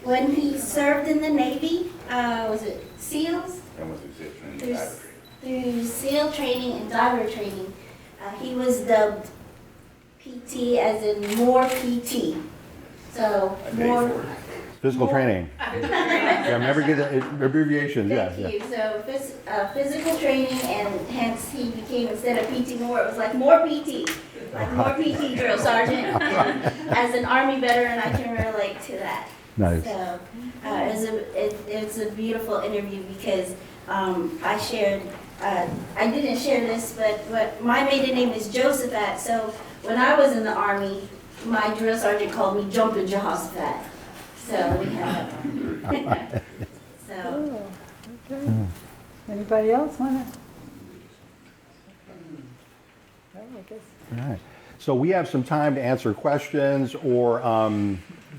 When he served in the Navy, was it SEALs? Through SEAL training and diver training, he was dubbed PT as in Moore PT. So more Physical training. Yeah, remember get the abbreviations, yeah. Thank you. So physical training, and hence he became, instead of PT more, it was like more PT. Like more PT drill sergeant. And as an Army veteran, I can relate to that. Nice. So it's a beautiful interview because I shared, I didn't share this, but my maiden name is Josephat. So when I was in the Army, my drill sergeant called me Jumpin' Jehoshaphat. So we have that. So. Oh, okay. Anybody else want to? All right. So we have some time to answer questions or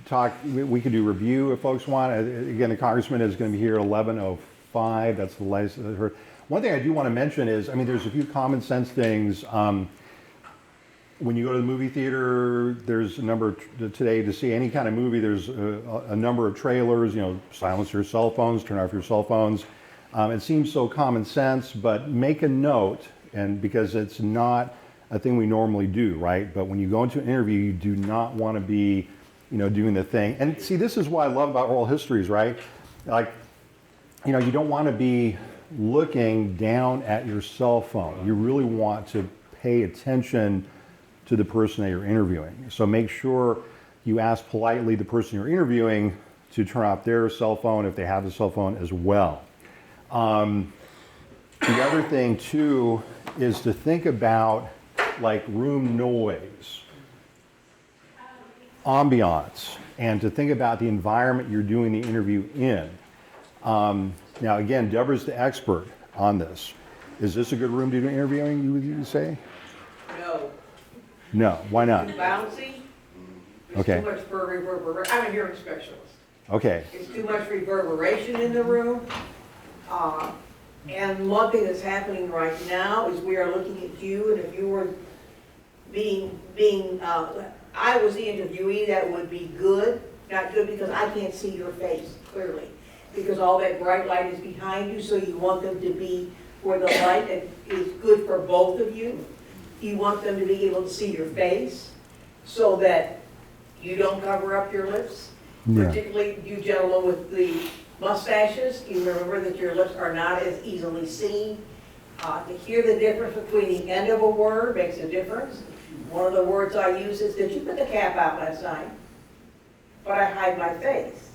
talk. We could do review if folks want. Again, the Congressman is going to be here at 11:05. That's the latest I've heard. One thing I do want to mention is, I mean, there's a few common sense things. When you go to the movie theater, there's a number today to see any kind of movie. There's a number of trailers. You know, silence your cell phones, turn off your cell phones. It seems so common sense, but make a note, and because it's not a thing we normally do, right? But when you go into an interview, you do not want to be, you know, doing the thing. And see, this is what I love about oral histories, right? Like, you know, you don't want to be looking down at your cell phone. You really want to pay attention to the person that you're interviewing. So make sure you ask politely the person you're interviewing to turn off their cell phone if they have a cell phone as well. The other thing too is to think about like room noise, ambiance, and to think about the environment you're doing the interview in. Now again, Deborah's the expert on this. Is this a good room to do interviewing, you would say? No. No, why not? Too bouncy. There's Okay. too much reverberation. I'm a hearing specialist. Okay. It's too much reverberation in the room. And one thing that's happening right now is we are looking at you, and if you were I was the interviewee, that would be good. Not good because I can't see your face clearly, because all that bright light is behind you, so you want them to be where the light is good for both of you. You want them to be able to see your face so that you don't cover up your lips. Yeah. Particularly you gentlemen with the mustaches, you remember that your lips are not as easily seen. To hear the difference between the end of a word makes a difference. One of the words I use is, did you put the cap out last night? But I hide my face.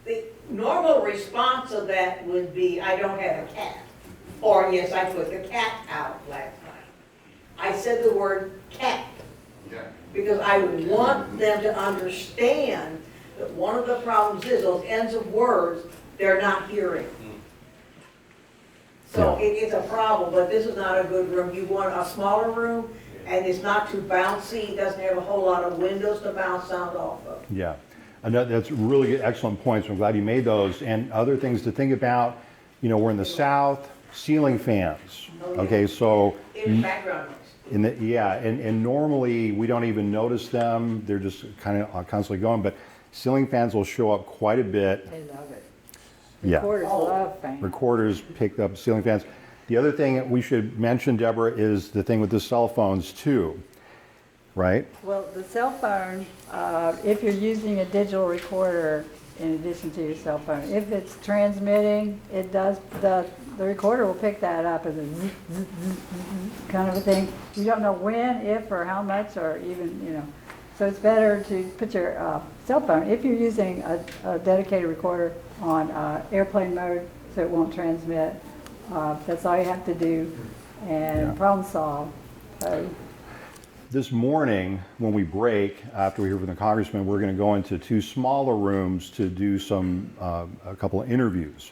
The normal response of that would be, I don't have a cap. Or, yes, I put the cap out last night. I said the word cap because I want them to understand that one of the problems is those ends of words, they're not hearing. So it's a problem, but this is not a good room. You want a smaller room, and it's not too bouncy. It doesn't have a whole lot of windows to bounce sound off of. Yeah, that's really good, excellent points. I'm glad you made those. And other things to think about, you know, we're in the South, ceiling fans. Okay, so In background noise. And normally we don't even notice them. They're just kind of constantly going, but ceiling fans will show up quite a bit. They love it. Yeah. Recorders love fans. Recorders picked up ceiling fans. The other thing that we should mention, Deborah, is the thing with the cell phones too, right? Well, the cell phone, if you're using a digital recorder in addition to your cell phone, if it's transmitting, it does, the recorder will pick that up as a zzz, zzz, zzz, zzz kind of a thing. You don't know when, if, or how much, or even, you know. So it's better to put your cell phone, if you're using a dedicated recorder, on airplane mode so it won't transmit. That's all you have to do, and problem solve. This morning, when we break, after we hear from the Congressman, we're going to go into two smaller rooms to do a couple of interviews.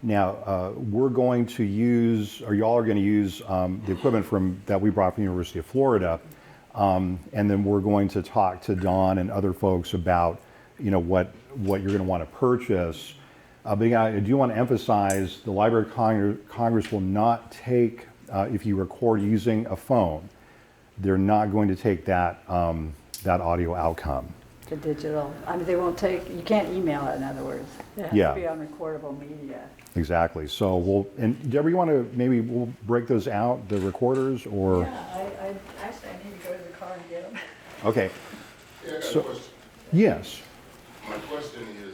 Now, we're going to use, or y'all are going to use the equipment that we brought from the University of Florida, and then we're going to talk to Don and other folks about, you know, what you're going to want to purchase. But I do want to emphasize the Library of Congress will not take, if you record using a phone, they're not going to take that audio outcome. The digital, I mean, they won't take, you can't email it, in other words. It has to be on recordable media. Exactly. So and Deborah, you want to, we'll break those out, the recorders, or? Yeah, I actually need to go to the car and get them. Okay. Yeah, I got so, a question. Yes. My question is,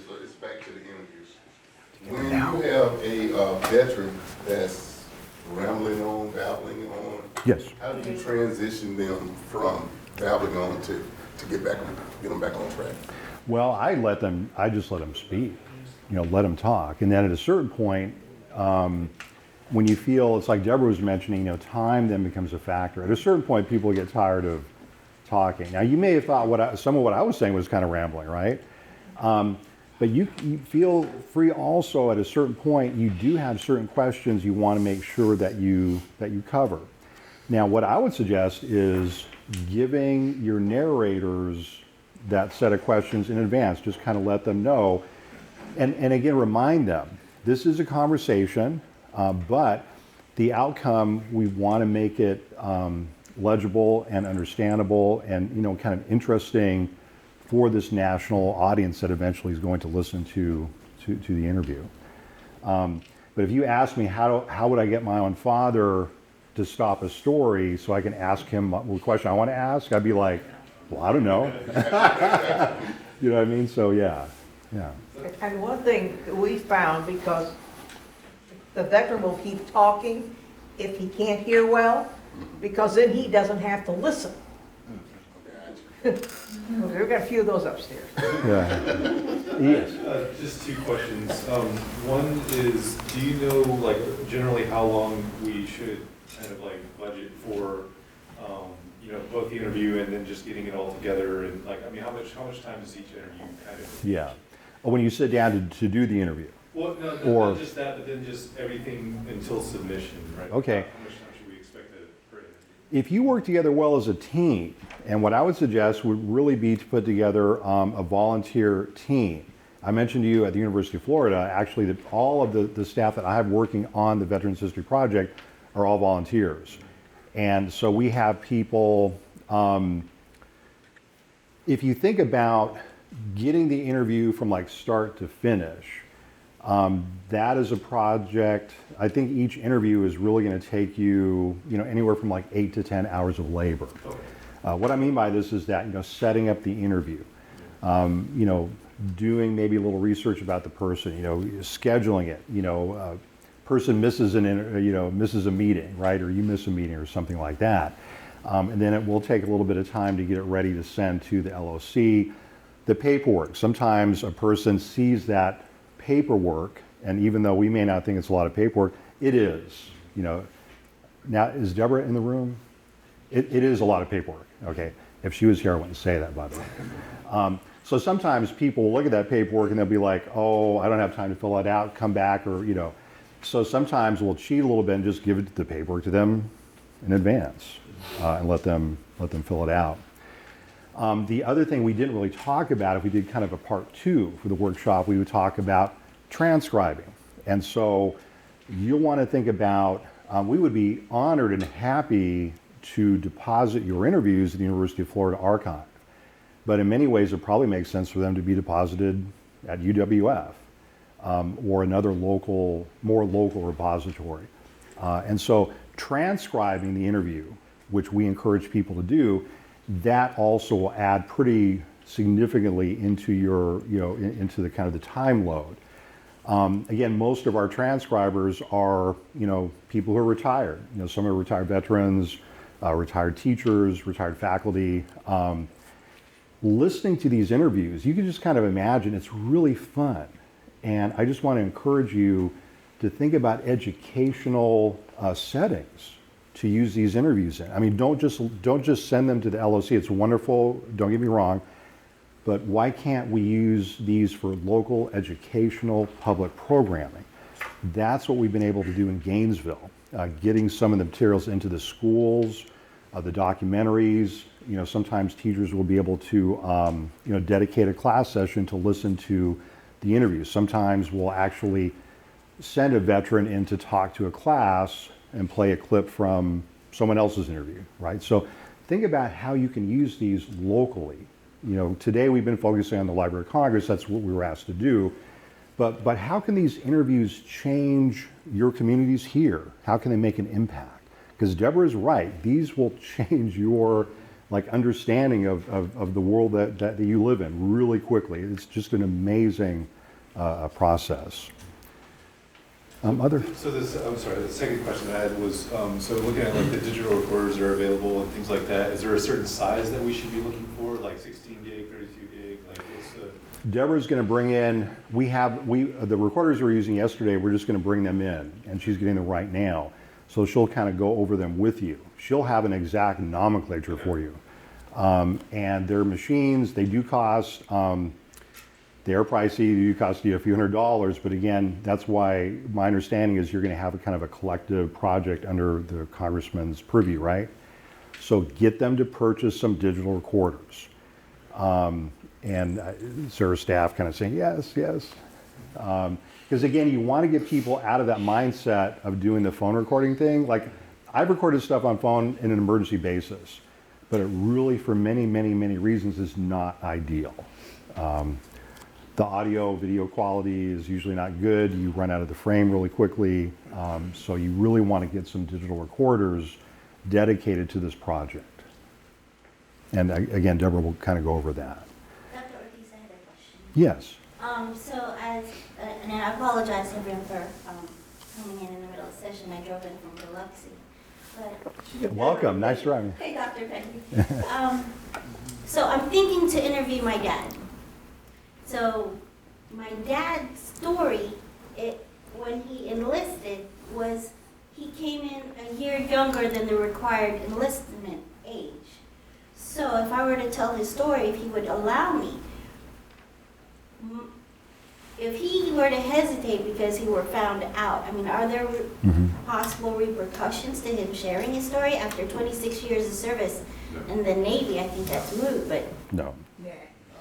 When you have a veteran that's rambling on, babbling on, Yes. how do you transition them from babbling on to get them back on track? Well, I just let them speak, let them talk. And then at a certain point, when you feel, it's like Deborah was mentioning, time then becomes a factor. At a certain point, people get tired of talking. Now, you may have thought some of what I was saying was kind of rambling, right? But you feel free also at a certain point, you do have certain questions you want to make sure that you cover. Now, what I would suggest is giving your narrators that set of questions in advance. Just kind of let them know. And again, remind them, this is a conversation, but the outcome, we want to make it legible and understandable and, kind of interesting for this national audience that eventually is going to listen to the interview. But if you ask me, how would I get my own father to stop a story so I can ask him the question I want to ask, I'd be like, well, I don't know. You know what I mean? So yeah. And one thing that we found, because the veteran will keep talking if he can't hear well, because then he doesn't have to listen. We've got a few of those upstairs. Yeah. Yes. Just two questions. One is, do you know, generally how long we should kind of budget for, both the interview and then just getting it all together, and how much time does each interview kind of? Yeah. When you sit down to do the interview. Well, no, or, not just that, but then just everything until submission, right? Okay. How much time should we expect for it? If you work together well as a team, and what I would suggest would really be to put together a volunteer team. I mentioned to you at the University of Florida, actually, that all of the staff that I have working on the Veterans History Project are all volunteers. And so we have people, if you think about getting the interview from start to finish, that is a project. I think each interview is really going to take you, anywhere from 8 to 10 hours of labor. What I mean by this is that, setting up the interview, doing maybe a little research about the person, scheduling it, person misses misses a meeting, right? Or you miss a meeting or something like that. And then it will take a little bit of time to get it ready to send to the LOC. The paperwork, sometimes a person sees that paperwork, and even though we may not think it's a lot of paperwork, it is. Now, is Deborah in the room? It is a lot of paperwork, okay? If she was here, I wouldn't say that, by the way. So sometimes people will look at that paperwork and they'll be like, oh, I don't have time to fill it out, come back, or, So sometimes we'll cheat a little bit and just give the paperwork to them in advance and let them fill it out. The other thing we didn't really talk about, if we did kind of a part 2 for the workshop, we would talk about transcribing. And so you'll want to think about, we would be honored and happy to deposit your interviews at the University of Florida Archive. But in many ways, it probably makes sense for them to be deposited at UWF or another more local repository. And so transcribing the interview, which we encourage people to do, that also will add pretty significantly into your, into the kind of the time load. Again, most of our transcribers are, people who are retired. Some are retired veterans, retired teachers, retired faculty. Listening to these interviews, you can just kind of imagine it's really fun. And I just want to encourage you to think about educational settings to use these interviews in. I mean, don't just send them to the LOC. It's wonderful, don't get me wrong, but why can't we use these for local educational public programming? That's what we've been able to do in Gainesville, getting some of the materials into the schools, the documentaries. Sometimes teachers will be able to, dedicate a class session to listen to the interviews. Sometimes we'll actually send a veteran in to talk to a class and play a clip from someone else's interview, right? So think about how you can use these locally. Today we've been focusing on the Library of Congress. That's what we were asked to do. But how can these interviews change your communities here? How can they make an impact? Because Deborah is right. These will change your understanding of the world that you live in really quickly. It's just an amazing process. Other? So this, I'm sorry, the second question I had was, so looking at like the digital recorders that are available and things like that, is there a certain size that we should be looking for, like 16 gig, 32 gig, like what's the? Deborah's going to bring in, the recorders we were using yesterday, we're just going to bring them in, and she's getting them right now. So she'll kind of go over them with you. She'll have an exact nomenclature for you. And their machines, they do cost, they are pricey, they do cost you a few $100s, but again, that's why my understanding is you're going to have a kind of a collective project under the Congressman's purview, right? So get them to purchase some digital recorders. And Sarah's staff kind of saying, yes, yes. Because again, you want to get people out of that mindset of doing the phone recording thing. Like, I've recorded stuff on phone in an emergency basis, but it really, for many, many, many reasons, is not ideal. The audio, video quality is usually not good. You run out of the frame really quickly. So you really want to get some digital recorders dedicated to this project. And again, Deborah will kind of go over that. Dr. Ortiz, I had a question. Yes. So and I apologize to everyone for coming in the middle of the session. I drove in from Biloxi. But Welcome, nice driving. Hey, Dr. Becky. So I'm thinking to interview my dad. So my dad's story, when he enlisted, was he came in a year younger than the required enlistment age. So if I were to tell his story, if he would allow me, if he were to hesitate because he were found out, I mean, are there possible repercussions to him sharing his story after 26 years of service in the Navy? I think that's moot, but... No.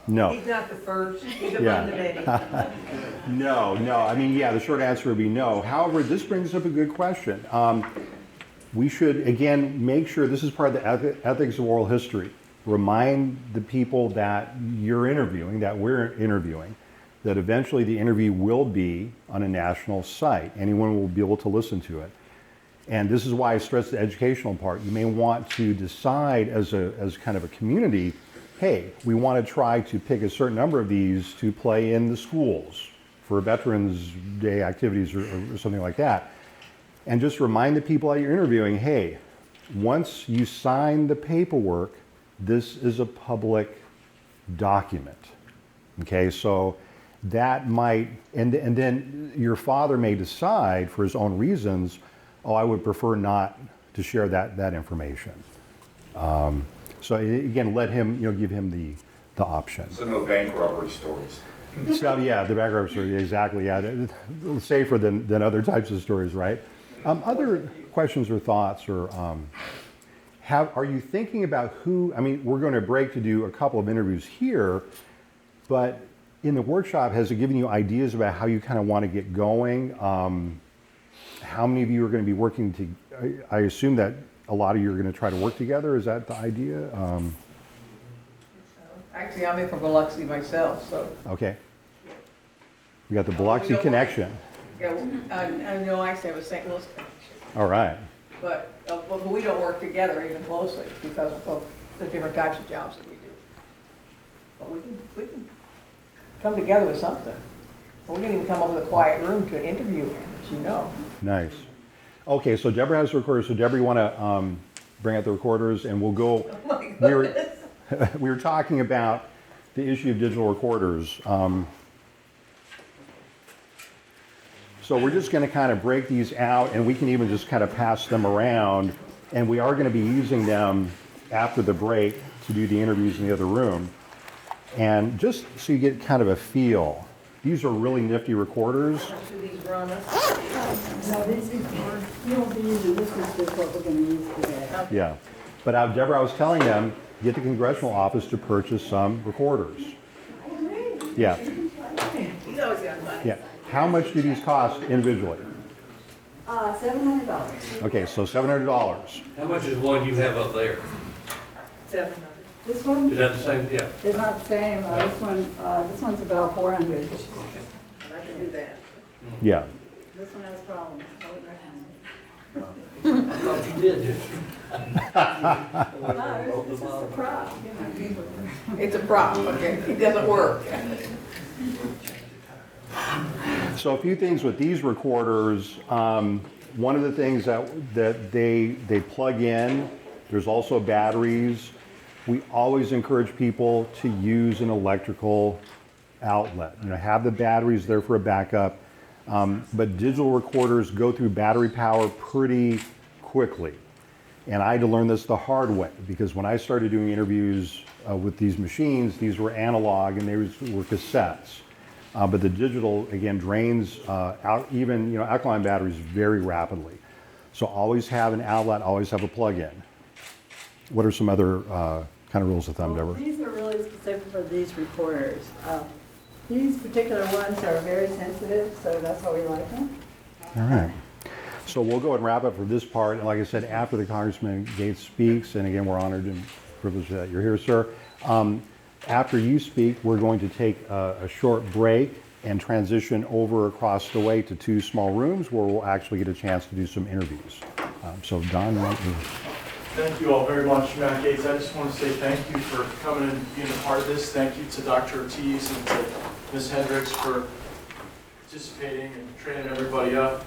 No. He's not the first, he's among the many. No. I mean, yeah, the short answer would be no. However, this brings up a good question. We should, again, make sure this is part of the ethics of oral history. Remind the people that you're interviewing, that we're interviewing, that eventually the interview will be on a national site. Anyone will be able to listen to it. And this is why I stress the educational part. You may want to decide as kind of a community, hey, we want to try to pick a certain number of these to play in the schools for Veterans Day activities or something like that. And just remind the people that you're interviewing, hey, once you sign the paperwork, this is a public document. Okay, so that might, and then your father may decide for his own reasons, oh, I would prefer not to share that information. So again, let him, give him the option. So no bank robbery stories. So yeah, the bank robbery story, exactly, yeah. Safer than other types of stories, right? Other questions or thoughts, or are you thinking about who, I mean, we're going to break to do a couple of interviews here, but in the workshop, has it given you ideas about how you kind of want to get going? How many of you are going to be working I assume that a lot of you are going to try to work together. Is that the idea? Actually, I'm in from Biloxi myself, so. Okay. We got the Biloxi connection. Yeah, I know I actually have a St. Louis connection. All right. But we don't work together even closely because of the different types of jobs that we do. But we can come together with something. We didn't even come up with a quiet room to interview him, as you know. Nice. Okay, so Deborah has the recorders. So Deborah, you want to bring out the recorders, and we'll go. We were talking about the issue of digital recorders. So we're just going to kind of break these out, and we can even just kind of pass them around. And we are going to be using them after the break to do the interviews in the other room. And just so you get kind of a feel, these are really nifty recorders. No, this is, you won't be using this is just what we're going to use today. Yeah. But Deborah, I was telling them, get the congressional office to purchase some recorders. Yeah. He's always got money. Yeah. How much do these cost individually? $700. Okay, so $700. How much is one you have up there? 700. This one? Is that the same? Yeah. It's not the same. This one's about 400. I can do that. Yeah. This one has problems. I would recommend I thought you did. it. It's just a prop. It's a prop, okay? It doesn't work. So a few things with these recorders. One of the things that they plug in, there's also batteries. We always encourage people to use an electrical outlet. You know, have the batteries there for a backup. But digital recorders go through battery power pretty quickly. And I had to learn this the hard way, because when I started doing interviews with these machines, these were analog and they were cassettes. But the digital, again, drains out even, you know, alkaline batteries very rapidly. So always have an outlet, always have a plug-in. What are some other kind of rules of thumb, Deborah? These are really specific for these recorders. These particular ones are very sensitive, so that's why we like them. All right. So we'll go and wrap up for this part. And like I said, after the Congressman Gaetz speaks, and again, we're honored and privileged that you're here, sir. After you speak, we're going to take a short break and transition over across the way to 2 small rooms where we'll actually get a chance to do some interviews. So Don, why don't you... Thank you all very much, Matt Gaetz. I just want to say thank you for coming and being a part of this. Thank you to Dr. Ortiz and to Ms. Hendricks for participating and training everybody up.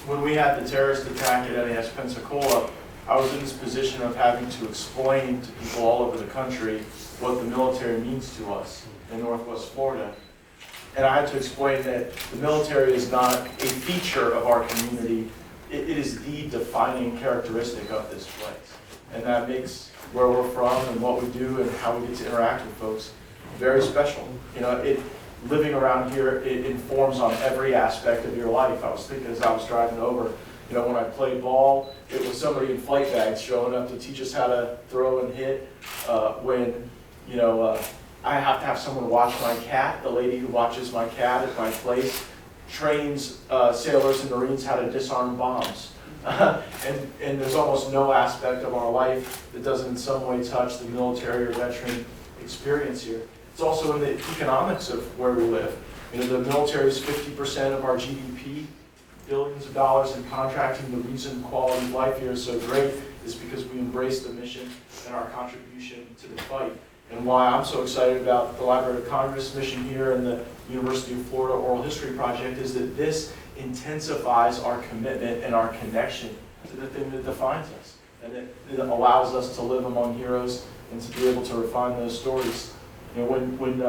When we had the terrorist attack at NAS Pensacola, I was in this position of having to explain to people all over the country what the military means to us in Northwest Florida. And I had to explain that the military is not a feature of our community. It is the defining characteristic of this place. And that makes where we're from and what we do and how we get to interact with folks very special. You know, living around here, it informs on every aspect of your life. I was thinking as I was driving over, you know, when I played ball, it was somebody in flight bags showing up to teach us how to throw and hit. When, you know, I have to have someone watch my cat, the lady who watches my cat at my place trains sailors and Marines how to disarm bombs. And there's almost no aspect of our life that doesn't in some way touch the military or veteran experience here. It's also in the economics of where we live. You know, the military is 50% of our GDP, billions of dollars in contracting. The reason quality of life here is so great is because we embrace the mission and our contribution to the fight. And why I'm so excited about the Library of Congress mission here and the University of Florida Oral History Project is that this intensifies our commitment and our connection to the thing that defines us. And it allows us to live among heroes and to be able to refine those stories. You know, when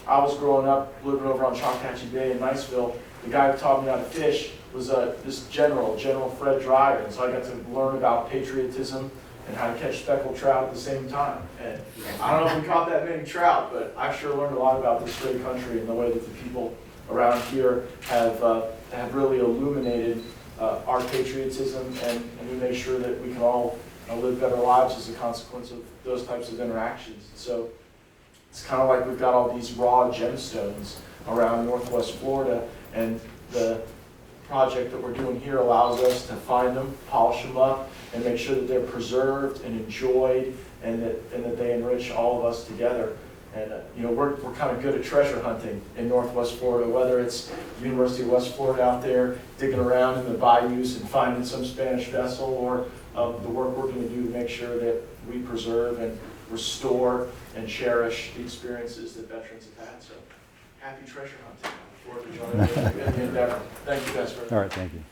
I was growing up, living over on Choctachi Bay in Niceville, the guy who taught me how to fish was this General Fred Dreyer. And so I got to learn about patriotism and how to catch speckled trout at the same time. And I don't know if we caught that many trout, but I sure learned a lot about this great country and the way that the people around here have really illuminated our patriotism, and we make sure that we can all live better lives as a consequence of those types of interactions. So it's kind of like we've got all these raw gemstones around Northwest Florida, and the project that we're doing here allows us to find them, polish them up, and make sure that they're preserved and enjoyed, and that they enrich all of us together. And you know, we're kind of good at treasure hunting in Northwest Florida, whether it's University of West Florida out there digging around in the bayous and finding some Spanish vessel, or the work we're going to do to make sure that we preserve and restore and cherish the experiences that veterans have had. So happy treasure hunting. I look forward to joining you in the endeavor. Thank you guys very much. All right, thank you.